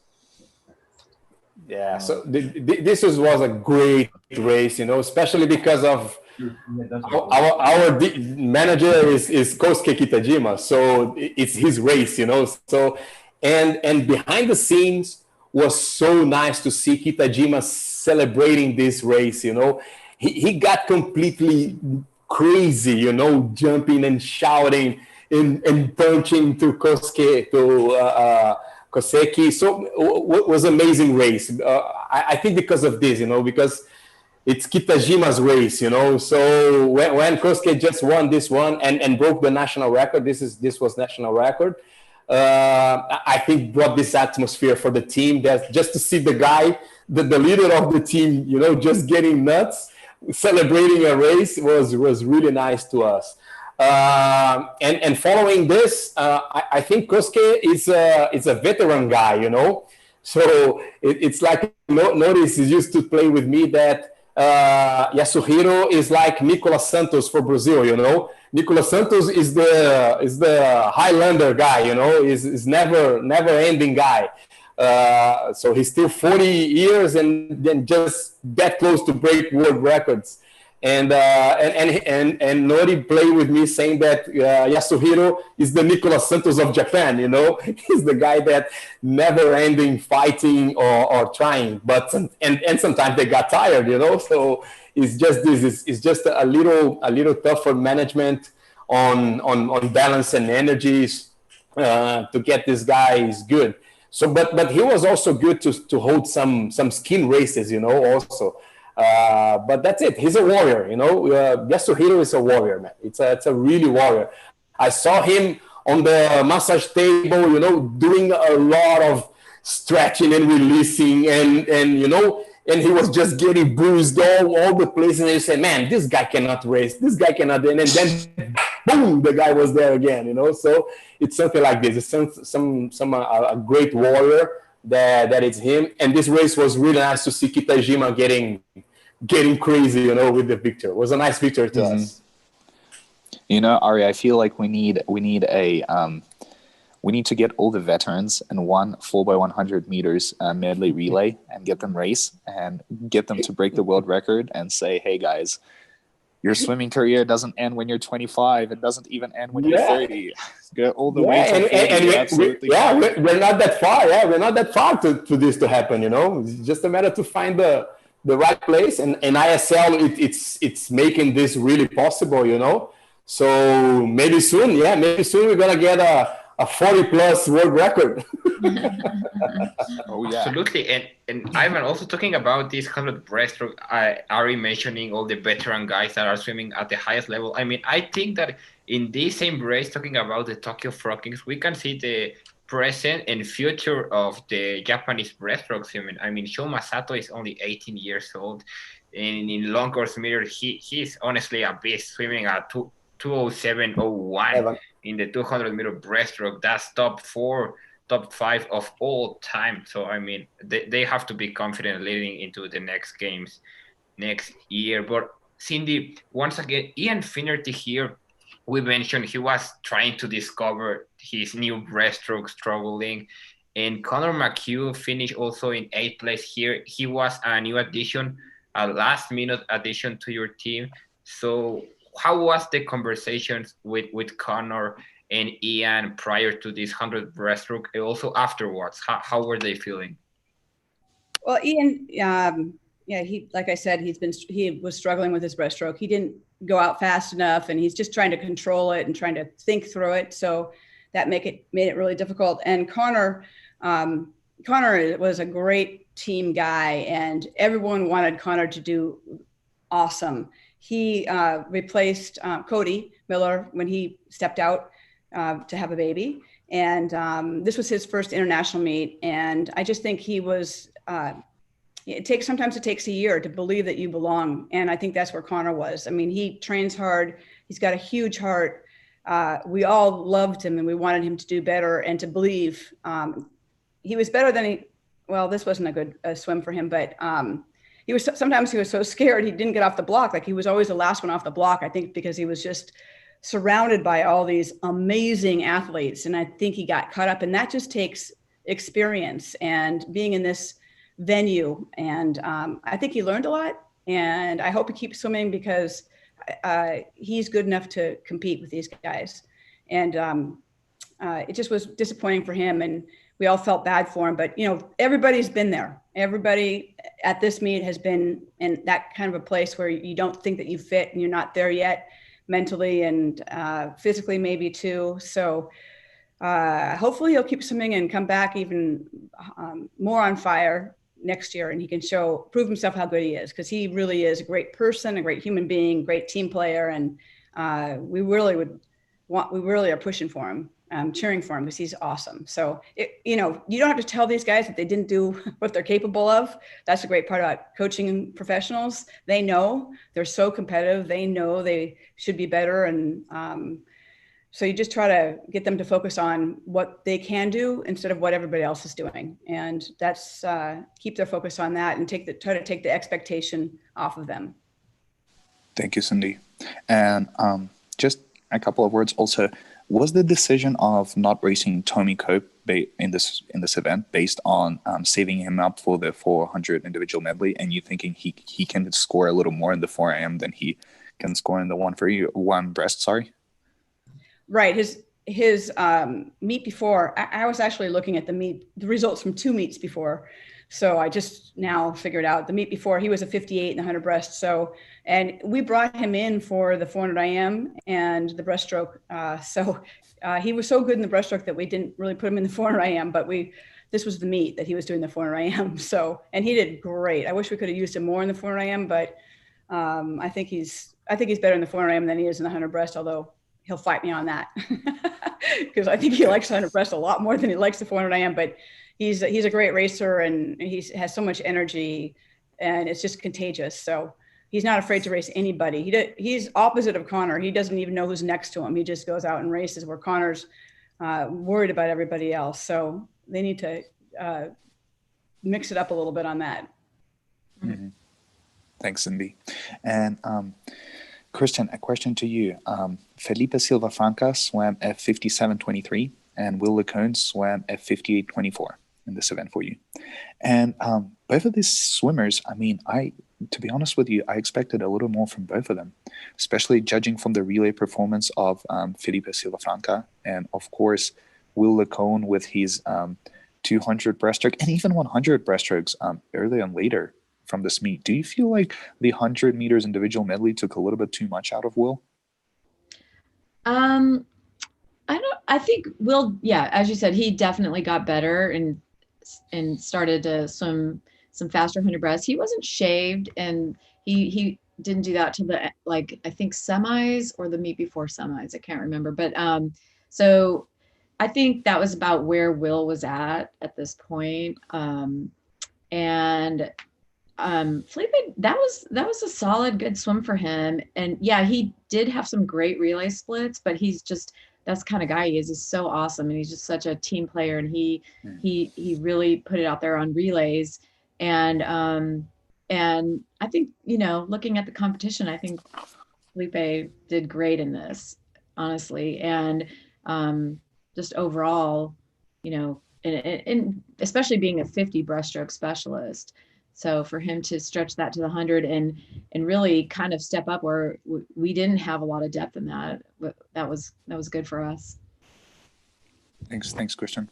Yeah, so this was a great race, especially because of our manager is Kosuke Kitajima, so it's his race, So and behind the scenes was so nice to see Kitajima celebrating this race, He got completely crazy, jumping and shouting and punching to Kosuke, Koseki. So it was an amazing race. I think because of this, because it's Kitajima's race, So when Kosuke just won this one and broke the national record, this was national record. I think brought this atmosphere for the team. That just to see the guy, the leader of the team, just getting nuts, celebrating a race was really nice to us. And following this, I think Kosuke is a veteran guy, So it's like Notice is used to play with me that Yasuhiro is like Nicolas Santos for Brazil, Nicolas Santos is the Highlander guy, is never ending guy. So he's still 40 years and then just that close to break world records. And Nori played with me saying that Yasuhiro is the Nicolas Santos of Japan, He's the guy that never ending fighting or trying, but and sometimes they got tired, So it's just this. It's just a little tougher management on balance and energies to get this guy is good. So, but he was also good to hold some skin races, also. But that's it. He's a warrior, Yasuhiro is a warrior, man. It's a really warrior. I saw him on the massage table, doing a lot of stretching and releasing, and he was just getting bruised all the places. And you say, man, this guy cannot race. This guy cannot. And then boom, the guy was there again. So it's something like this. It's a great warrior that it's him. And this race was really nice to see Kitajima getting crazy, with the victory. It was a nice victory to us. Ari, I feel like we need We need to get all the veterans in one 4x100 meters medley relay and get them race and get them to break the world record and say, hey guys, your swimming career doesn't end when you're 25. It doesn't even end when you're 30. Go all the way to 40. And Absolutely. We're not that far. Yeah, we're not that far to this to happen. You know, it's just a matter to find the right place. And ISL, it's making this really possible. You know, so maybe soon we're gonna get a 40+ world record. Oh yeah, absolutely. And Ivan, also talking about this 100 breaststroke, Ari mentioning all the veteran guys that are swimming at the highest level. I mean, I think that in this same race, talking about the Tokyo Frog Kings, we can see the present and future of the Japanese breaststroke swimming. I mean, Sho Masato is only 18 years old, and in long course mirror, he's honestly a beast, swimming at 2:07:01 in the 200-meter breaststroke. That's top 5 of all time. So I mean, they have to be confident leading into the next games next year. But Cyndi, once again, Ian Finnerty here, we mentioned he was trying to discover his new breaststroke, struggling. And Connor McHugh finished also in 8th place here. He was a new addition, a last-minute addition to your team. So how was the conversations with Connor and Ian prior to this 100 breaststroke, and also afterwards? How were they feeling? Well, Ian, he, like I said, he was struggling with his breaststroke. He didn't go out fast enough, and he's just trying to control it and trying to think through it. So that made it really difficult. And Connor was a great team guy, and everyone wanted Connor to do awesome. He replaced Cody Miller when he stepped out to have a baby. And this was his first international meet. And I just think he was, sometimes it takes a year to believe that you belong. And I think that's where Connor was. I mean, he trains hard. He's got a huge heart. We all loved him and we wanted him to do better and to believe. He was better than this wasn't a good swim for him, but sometimes he was so scared he didn't get off the block. Like he was always the last one off the block, I think, because he was just surrounded by all these amazing athletes. And I think he got caught up, and that just takes experience and being in this venue. And I think he learned a lot, and I hope he keeps swimming because he's good enough to compete with these guys. And it just was disappointing for him, and we all felt bad for him. But, everybody's been there. Everybody at this meet has been in that kind of a place where you don't think that you fit and you're not there yet, mentally and physically maybe too. So hopefully he'll keep swimming and come back even more on fire next year, and he can prove himself how good he is, because he really is a great person, a great human being, great team player. And we really are pushing for him, cheering for him, because he's awesome. So, you don't have to tell these guys that they didn't do what they're capable of. That's the great part about coaching professionals. They know they're so competitive. They know they should be better. And so you just try to get them to focus on what they can do instead of what everybody else is doing. And that's keep their focus on that and try to take the expectation off of them. Thank you, Cyndi. And just a couple of words also. Was the decision of not racing Tommy Cope in this event based on saving him up for the 400 individual medley, and you thinking he can score a little more in the 4 AM than he can score in the one breast? Sorry. Right. His meet before. I was actually looking at the results from 2 meets before. So I just now figured out the meet before he was a 58 in the 100 breast. So, and we brought him in for the 400 IM and the breaststroke. So he was so good in the breaststroke that we didn't really put him in the 400 IM, but this was the meet that he was doing the 400 IM. So, and he did great. I wish we could have used him more in the 400 IM, but I think he's better in the 400 IM than he is in the 100 breast, although he'll fight me on that because I think he likes the 100 breast a lot more than he likes the 400 IM, but he's a great racer, and he has so much energy, and it's just contagious. So he's not afraid to race anybody. He's opposite of Connor. He doesn't even know who's next to him. He just goes out and races, where Connor's worried about everybody else. So they need to mix it up a little bit on that. Mm-hmm. Thanks, Cyndi. And Kristin, a question to you. Felipe Silva Franca swam at 57:23. and Will Lacone swam at 58.24 in this event for you. And both of these swimmers, I mean, to be honest with you, I expected a little more from both of them, especially judging from the relay performance of Felipe Silva and, of course, Will Lacone with his 200 breaststroke and even 100 breaststrokes earlier and later from this meet. Do you feel like the 100 meters individual medley took a little bit too much out of Will? I think Will, yeah, as you said, he definitely got better and started to swim some faster 100 breast. He wasn't shaved, and he didn't do that till the, like, I think semis or the meet before semis. I can't remember. But so I think that was about where Will was at this point. And Felipe, that was a solid, good swim for him. And yeah, he did have some great relay splits, but that's the kind of guy he is. He's so awesome, and he's just such a team player, and he really put it out there on relays. And I think, looking at the competition, I think Felipe did great in this, honestly. And just overall, and especially being a 50 breaststroke specialist. So for him to stretch that to the 100 and really kind of step up where we didn't have a lot of depth in that was good for us. Thanks, Kristin.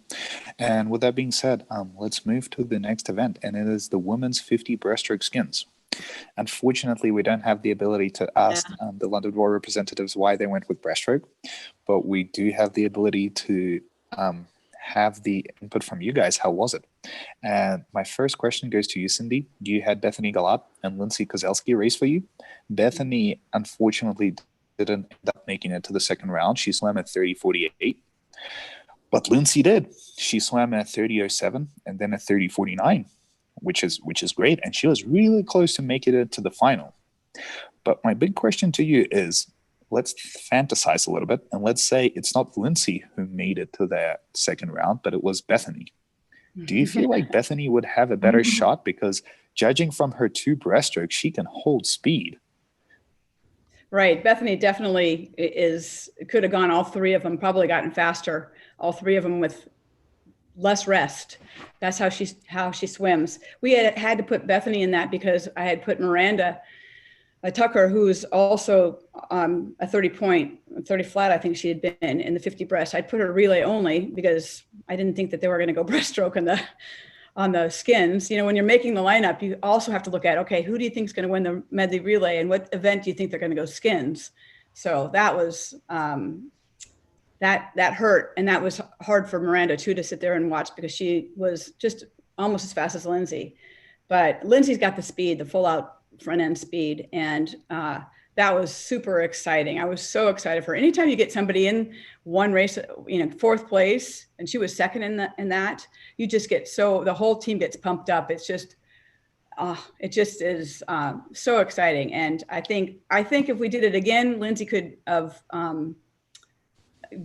And with that being said, let's move to the next event, and it is the women's 50 breaststroke skins. Unfortunately, we don't have the ability to ask the London Royal representatives why they went with breaststroke, but we do have the ability to have the input from you guys. How was it? And my first question goes to you, Cyndi. You had Bethany Gallagher and Lindsay Kozelski race for you. Bethany, unfortunately, didn't end up making it to the second round. She swam at 30:48. But Lindsay did. She swam at 30:07 and then at 30:49, which is great. And she was really close to making it to the final. But my big question to you is, let's fantasize a little bit, and let's say it's not Lindsay who made it to that second round, but it was Bethany. Do you feel like Bethany would have a better shot? Because judging from her 2 breaststrokes, she can hold speed. Right. Bethany definitely could have gone all 3 of them, probably gotten faster, all 3 of them with less rest. That's how she swims. We had to put Bethany in that because I had put Miranda Tucker, who's also a 30 flat, I think she had been in the 50 breast. I'd put her relay only because I didn't think that they were going to go breaststroke on the skins. When you're making the lineup, you also have to look at, okay, who do you think is going to win the medley relay, and what event do you think they're going to go skins? So that was that hurt, and that was hard for Miranda too to sit there and watch because she was just almost as fast as Lindsay. But Lindsay's got the speed, the full out front end speed, and that was super exciting. I was so excited for her. Anytime you get somebody in one race, 4th place, and she was second in that, you just get the whole team gets pumped up. It's just it just is so exciting. And I think if we did it again, Lindsay could have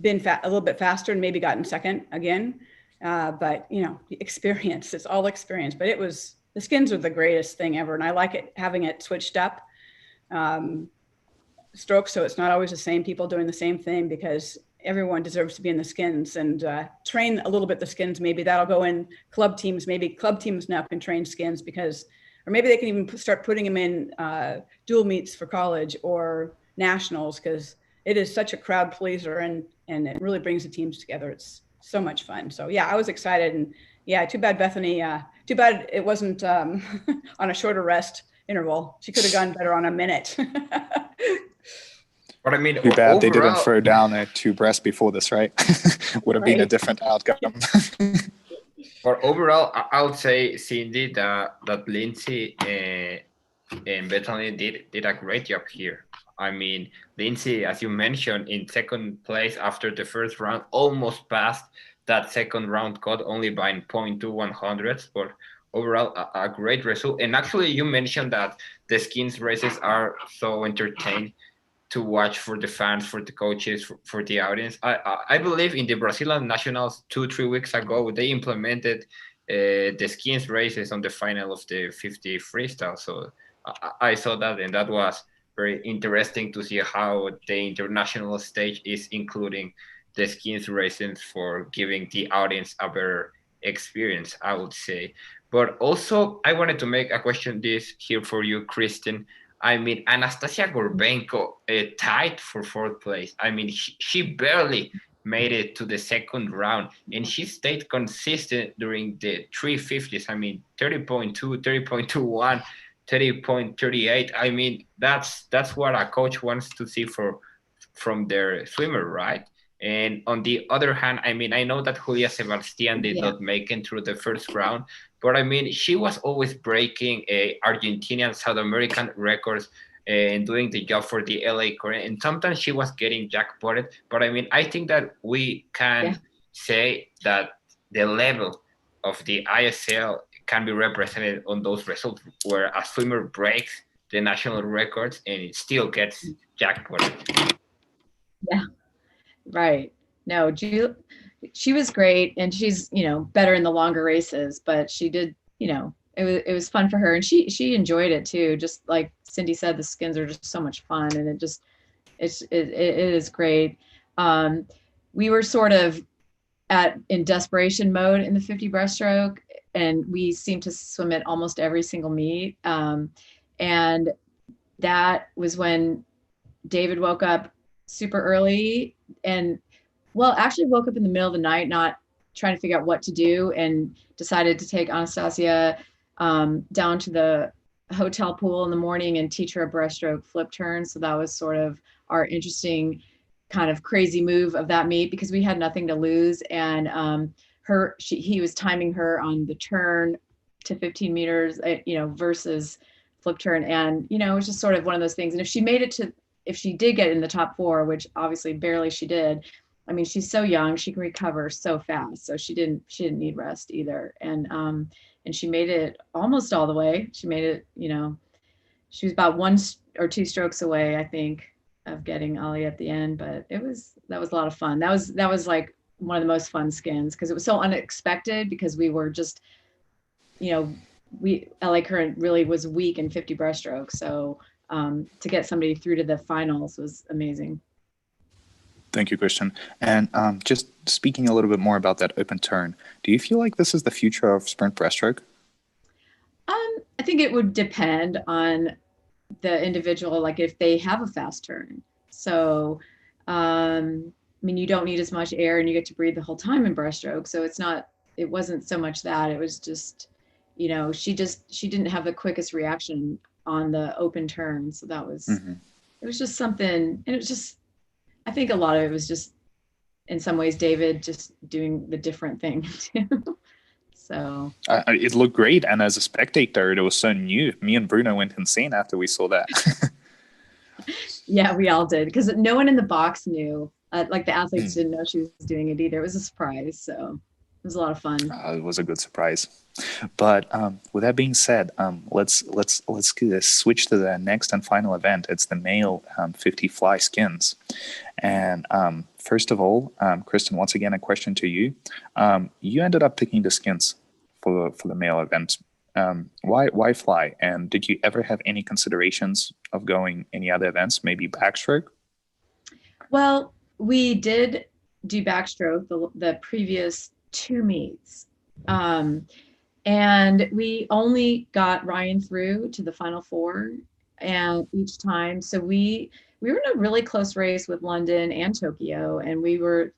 been a little bit faster and maybe gotten second again. But experience, it's all experience. But the skins are the greatest thing ever. And I like it, having it switched up strokes. So it's not always the same people doing the same thing, because everyone deserves to be in the skins, and train a little bit the skins. Maybe that'll go in club teams. Maybe club teams now can train skins or maybe they can even start putting them in dual meets for college or nationals, because it is such a crowd pleaser, and it really brings the teams together. It's so much fun. So yeah, I was excited, and yeah, too bad Bethany, too bad it wasn't on a shorter rest interval. She could have gone better on a minute. But I mean, too bad overall, they didn't throw down a 2 breast before this, right? Would have been a different outcome. But overall, I would say, Cyndi, that Lindsay and Bethany did a great job here. I mean, Lindsay, as you mentioned, in second place after the first round, almost passed that second round cut only by 0.21 hundredths, but overall a great result. And actually, you mentioned that the skins races are so entertaining to watch for the fans, for the coaches, for the audience. I believe in the Brazilian Nationals 2-3 weeks ago, they implemented the skins races on the final of the 50 freestyle. So I saw that, and that was very interesting to see how the international stage is including the skins races for giving the audience a better experience, I would say. But also, I wanted to make a question this here for you, Kristin. I mean, Anastasia Gorbenko tied for fourth place. I mean, she barely made it to the second round, and she stayed consistent during the 350s. I mean, 30.2, 30.21, 30.38. I mean, that's what a coach wants to see from their swimmer, right? And on the other hand, I mean, I know that Julia Sebastian did not make it through the first round, but I mean, she was always breaking Argentinian, South American records and doing the job for the LA Korean. And sometimes she was getting jackpotted. But I mean, I think that we can say that the level of the ISL can be represented on those results where a swimmer breaks the national records and it still gets jackpotted. Yeah, right. No, she was great, and she's, you know, better in the longer races, but she did, you know, it was fun for her, and she enjoyed it too. Just like Cyndi said, the skins are just so much fun, and it is great. We were sort of in desperation mode in the 50 breaststroke, and we seemed to swim it almost every single meet. And that was when David woke up super early, and well, actually woke up in the middle of the night, not trying to figure out what to do, and decided to take Anastasia down to the hotel pool in the morning and teach her a breaststroke flip turn. So that was sort of our interesting kind of crazy move of that meet, because we had nothing to lose. And he was timing her on the turn to 15 meters, you know, versus flip turn. And, you know, it was just sort of one of those things. And if she did get in the top 4, which obviously barely she did, I mean, she's so young, she can recover so fast. So she didn't need rest either. And she made it almost all the way. She made it, you know, she was about 1 or 2 strokes away, I think, of getting Ollie at the end. But that was a lot of fun. That was like one of the most fun skins, because it was so unexpected, because we were just, you know, LA Current really was weak in 50 breaststroke. So to get somebody through to the finals was amazing. Thank you, Kristin. And just speaking a little bit more about that open turn, do you feel like this is the future of sprint breaststroke? I think it would depend on the individual, like if they have a fast turn. So, I mean, you don't need as much air, and you get to breathe the whole time in breaststroke. So it wasn't so much that, it was just, you know, she didn't have the quickest reaction on the open turn. So that was, it was just something, and it was just, I think a lot of it was just, in some ways, David just doing the different thing too. So it looked great, and as a spectator, it was so new. Me and Bruno went insane after we saw that. Yeah, we all did, because no one in the box knew. Like the athletes didn't know she was doing it either. It was a surprise, so it was a lot of fun. It was a good surprise. But with that being said, let's switch to the next and final event. It's the male 50 fly skins. And first of all, Kristin, once again, a question to you. You ended up picking the skins for the male event. Why fly? And did you ever have any considerations of going any other events, maybe backstroke? Well, we did do backstroke the previous 2 meets. And we only got Ryan through to the final 4 and each time. So we were in a really close race with London and Tokyo, and we were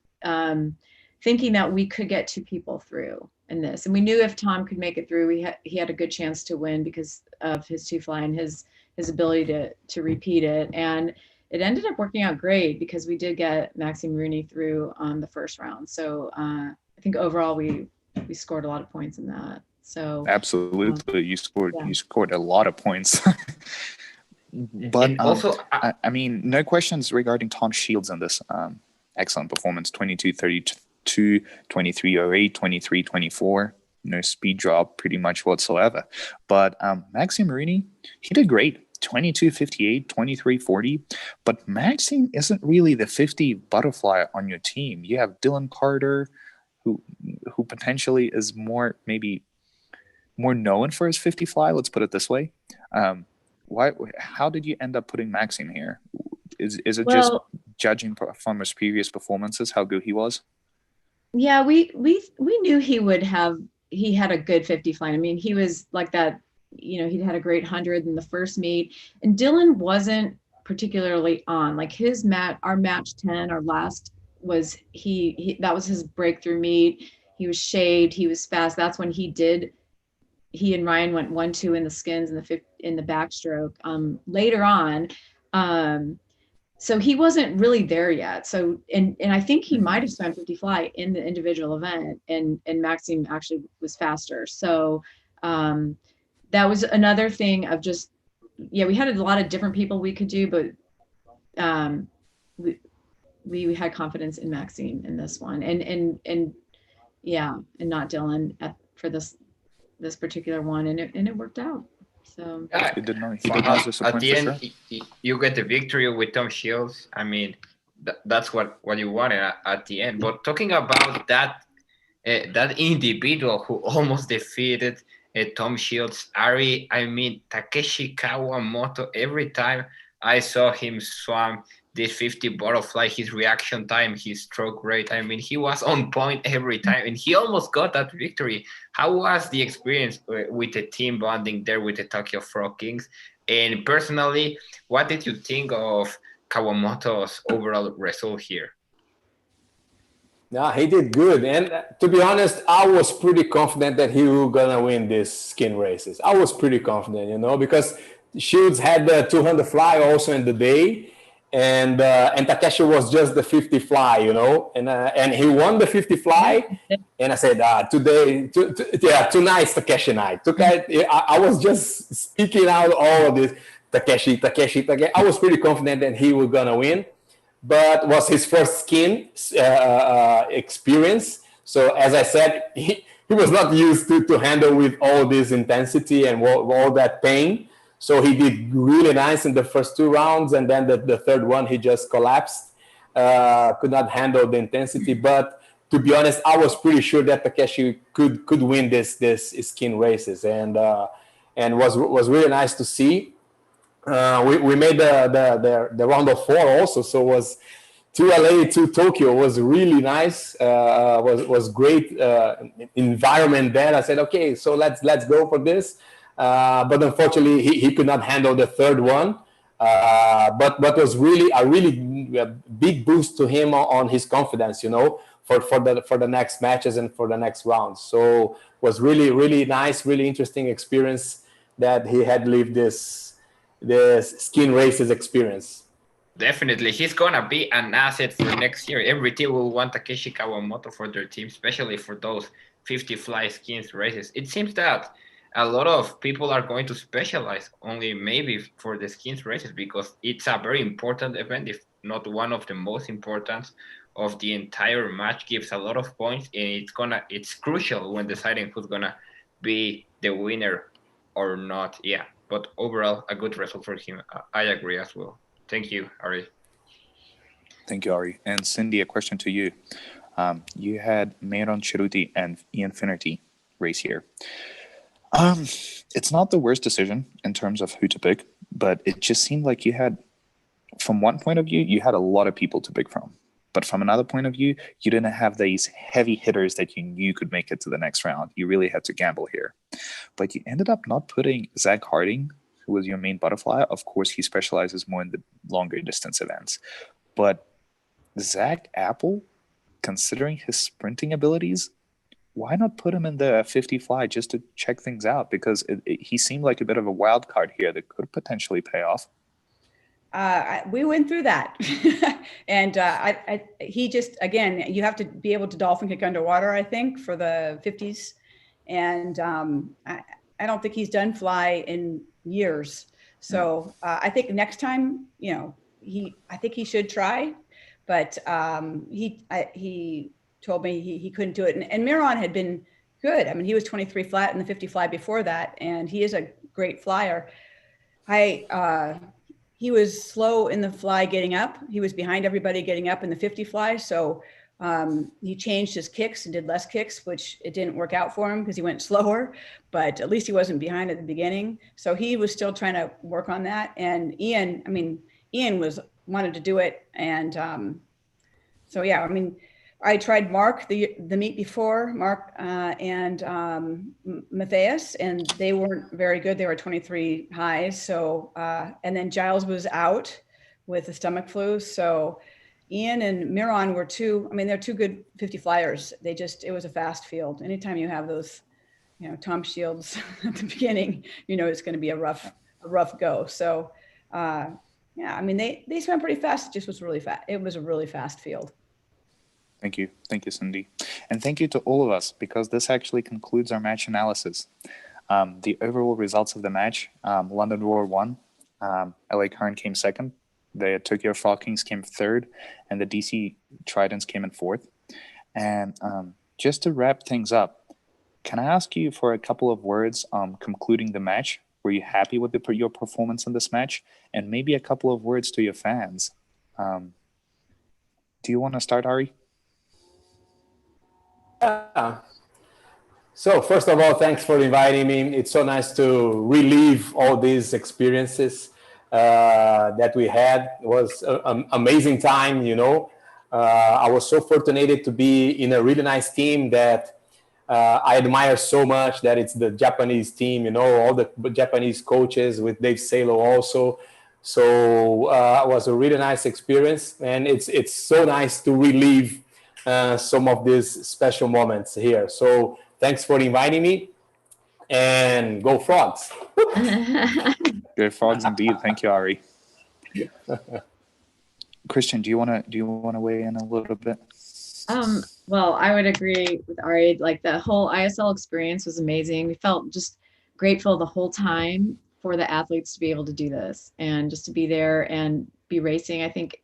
thinking that we could get 2 people through in this. And we knew if Tom could make it through, he had a good chance to win because of his 2 fly and his ability to repeat it. And it ended up working out great, because we did get Maxime Rooney through on the first round. So I think overall we scored a lot of points in that. So absolutely, you scored a lot of points. But also, I mean, no questions regarding Tom Shields in this excellent performance: 22:32, 23:08, 23:24. No speed drop pretty much whatsoever. But Maxime Rooney, he did great. 22:58, 23:40. But Maxime isn't really the 50 butterfly on your team. You have Dylan Carter, who potentially is maybe more known for his 50 fly. Let's put it this way. How did you end up putting Maxime here? Is it just judging from his previous performances, how good he was? Yeah, we knew he had a good 50 fly. I mean, he was like that, you know, he'd had a great 100 in the first meet, and Dylan wasn't particularly on. Like our match 10, our last was he that was his breakthrough meet. He was shaved, he was fast. That's when he and Ryan went 1-2 in the skins in the backstroke. Later on, so he wasn't really there yet. So and I think he might have swam 50 fly in the individual event, and Maxime actually was faster. So that was another thing of just, yeah, we had a lot of different people we could do, but we had confidence in Maxime in this one, and yeah, and not Dylan for this particular one, and it worked out. So Yeah, He did not at disappoint the for end, sure. you get the victory with Tom Shields. I mean, that's what you wanted at the end. But talking about that individual who almost defeated Tom Shields, Ari, I mean, Takeshi Kawamoto, every time I saw him swim this 50 butterfly, his reaction time, his stroke rate, I mean, he was on point every time, and he almost got that victory. How was the experience with the team bonding there with the Tokyo Frog Kings? And personally, what did you think of Kawamoto's overall result here? Yeah, he did good. And to be honest, I was pretty confident that he was going to win these skin races. I was pretty confident, you know, because Shields had the 200 fly also in the day. And Takeshi was just the 50 fly, you know, and he won the 50 fly. And I said, today, tonight's Takeshi night. I was just speaking out all of this, Takeshi. I was pretty confident that he was going to win, but was his first skin experience. So as I said, he was not used to handle with all this intensity and all that pain. So he did really nice in the first 2 rounds, and then the third one he just collapsed, could not handle the intensity. But to be honest, I was pretty sure that Takeshi could win this skin races, and was really nice to see. We made the round of 4 also, so was to LA to Tokyo was really nice. Was great environment there. I said, okay, so let's go for this. But unfortunately, he could not handle the third one. But was really a big boost to him on his confidence, you know, for the next matches and for the next rounds. So was really nice, really interesting experience that he had lived this skin races experience. Definitely, he's gonna be an asset for next year. Every team will want Takeshi Kawamoto for their team, especially for those 50 fly skins races. It seems that a lot of people are going to specialize only maybe for the skins races because it's a very important event, if not one of the most important of the entire match. Gives a lot of points, and it's crucial when deciding who's gonna be the winner or not. Yeah, but overall a good result for him. I agree as well. Thank you, Ari. Thank you, Ari. And Cyndi, a question to you. You had Meiron Cerruti and Ian Finnerty race here. It's not the worst decision in terms of who to pick, but it just seemed like you had, from one point of view, you had a lot of people to pick from. But from another point of view, you didn't have these heavy hitters that you knew could make it to the next round. You really had to gamble here. But you ended up not putting Zach Harding, who was your main butterfly. Of course, he specializes more in the longer distance events. But Zach Apple, considering his sprinting abilities, why not put him in the 50 fly just to check things out? Because he seemed like a bit of a wild card here that could potentially pay off. We went through that. And he just, again, you have to be able to dolphin kick underwater, I think, for the 50s. And I don't think he's done fly in years. So I think next time, you know, I think he should try, but he told me he couldn't do it. And Meiron had been good. I mean, he was 23 flat in the 50 fly before that, and he is a great flyer. He was slow in the fly getting up. He was behind everybody getting up in the 50 fly. So he changed his kicks and did less kicks, which it didn't work out for him because he went slower, but at least he wasn't behind at the beginning. So he was still trying to work on that. And Ian, I mean, Ian wanted to do it. And so, yeah, I mean, I tried Mark the meet before, Mark and Matthias, and they weren't very good. They were 23 highs. So, and then Giles was out with the stomach flu. So Ian and Miron were they're two good 50 flyers. It was a fast field. Anytime you have those, Tom Shields at the beginning, it's going to be a rough go. So, yeah, I mean, they swam pretty fast. It just was really fast. It was a really fast field. Thank you, Cyndi. And thank you to all of us, because this actually concludes our match analysis. The overall results of the match, London Roar won, LA Current came second, the Tokyo Frog Kings came third, and the DC Tridents came in fourth. And just to wrap things up, can I ask you for a couple of words concluding the match? Were you happy with your performance in this match? And maybe a couple of words to your fans. Do you want to start, Ari? So first of all, thanks for inviting me. It's so nice to relive all these experiences that we had. It was an amazing time, I was so fortunate to be in a really nice team that I admire so much, that it's the Japanese team, all the Japanese coaches with Dave Salo also. So it was a really nice experience, and it's so nice to relive some of these special moments here. So thanks for inviting me, and go Frogs. Go Frogs indeed. Thank you, Ari. Kristin, do you want to weigh in a little bit? Well, I would agree with Ari. Like, the whole ISL experience was amazing. We felt just grateful the whole time for the athletes to be able to do this and just to be there and be racing. I think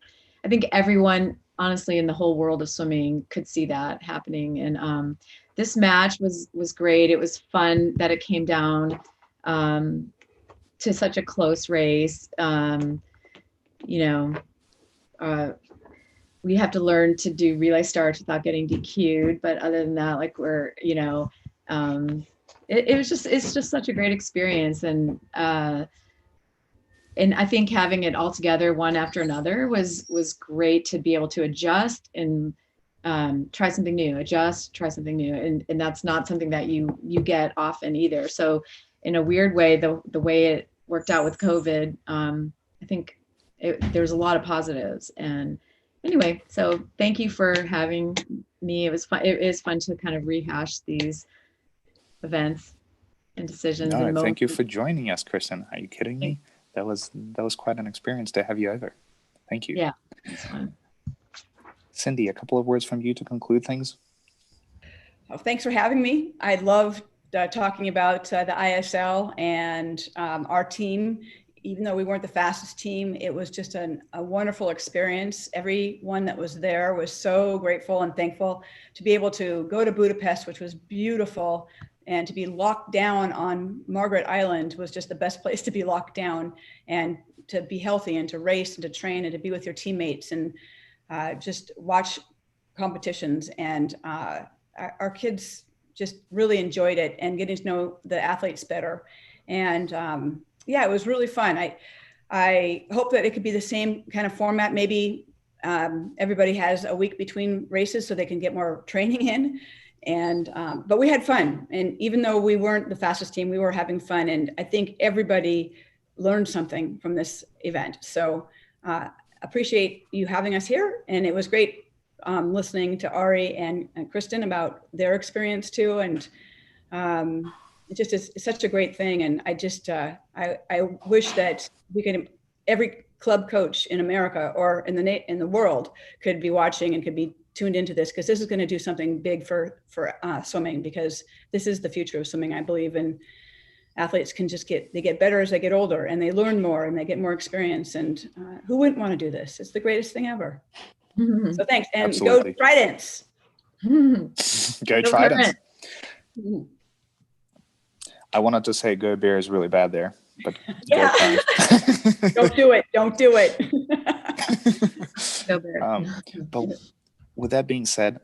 everyone, honestly, in the whole world of swimming could see that happening. And this match was great. It was fun that it came down to such a close race. We have to learn to do relay starts without getting DQ'd. But other than that, like, it's just such a great experience. And I think having it all together one after another was great to be able to adjust and try something new, try something new. And that's not something that you get often either. So in a weird way, the way it worked out with COVID, I think there's a lot of positives. And anyway, so thank you for having me. It was fun. It is fun to kind of rehash these events and decisions. No, and thank you for joining us, Kristin. Are you kidding me? That was quite an experience to have you over. Thank you. Yeah, it's fun. Cyndi, a couple of words from you to conclude things. Oh, thanks for having me. I loved talking about the ISL and our team. Even though we weren't the fastest team, it was just a wonderful experience. Everyone that was there was so grateful and thankful to be able to go to Budapest, which was beautiful, and to be locked down on Margaret Island was just the best place to be locked down, and to be healthy and to race and to train and to be with your teammates and just watch competitions. And our kids just really enjoyed it and getting to know the athletes better. And yeah, it was really fun. I hope that it could be the same kind of format. Maybe everybody has a week between races so they can get more training in. And but we had fun. And even though we weren't the fastest team, we were having fun. And I think everybody learned something from this event. So appreciate you having us here. And it was great listening to Ari and Kristin about their experience too. And it just is such a great thing. And I just, I wish that we could, every club coach in America or in the world could be watching and could be tuned into this, because this is going to do something big for swimming, because this is the future of swimming, I believe. And athletes can just get better as they get older, and they learn more and they get more experience. And who wouldn't want to do this? It's the greatest thing ever. So thanks. And Absolutely. Go Tridents. Go Tridents. I wanted to say go Bears really bad there, but yeah. Don't do it. Don't do it. Go Bears. But with that being said,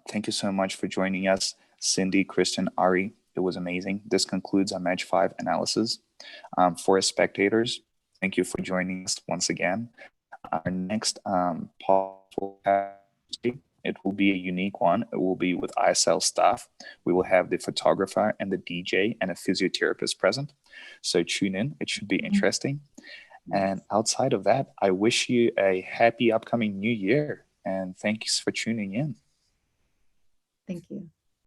thank you so much for joining us, Cyndi, Kristin, Ari. It was amazing. This concludes our Match 5 analysis. For our spectators, thank you for joining us once again. our next podcast, it will be a unique one. It will be with ISL staff. We will have the photographer and the DJ and a physiotherapist present. So tune in. It should be interesting. And outside of that, I wish you a happy upcoming new year. And thanks for tuning in. Thank you.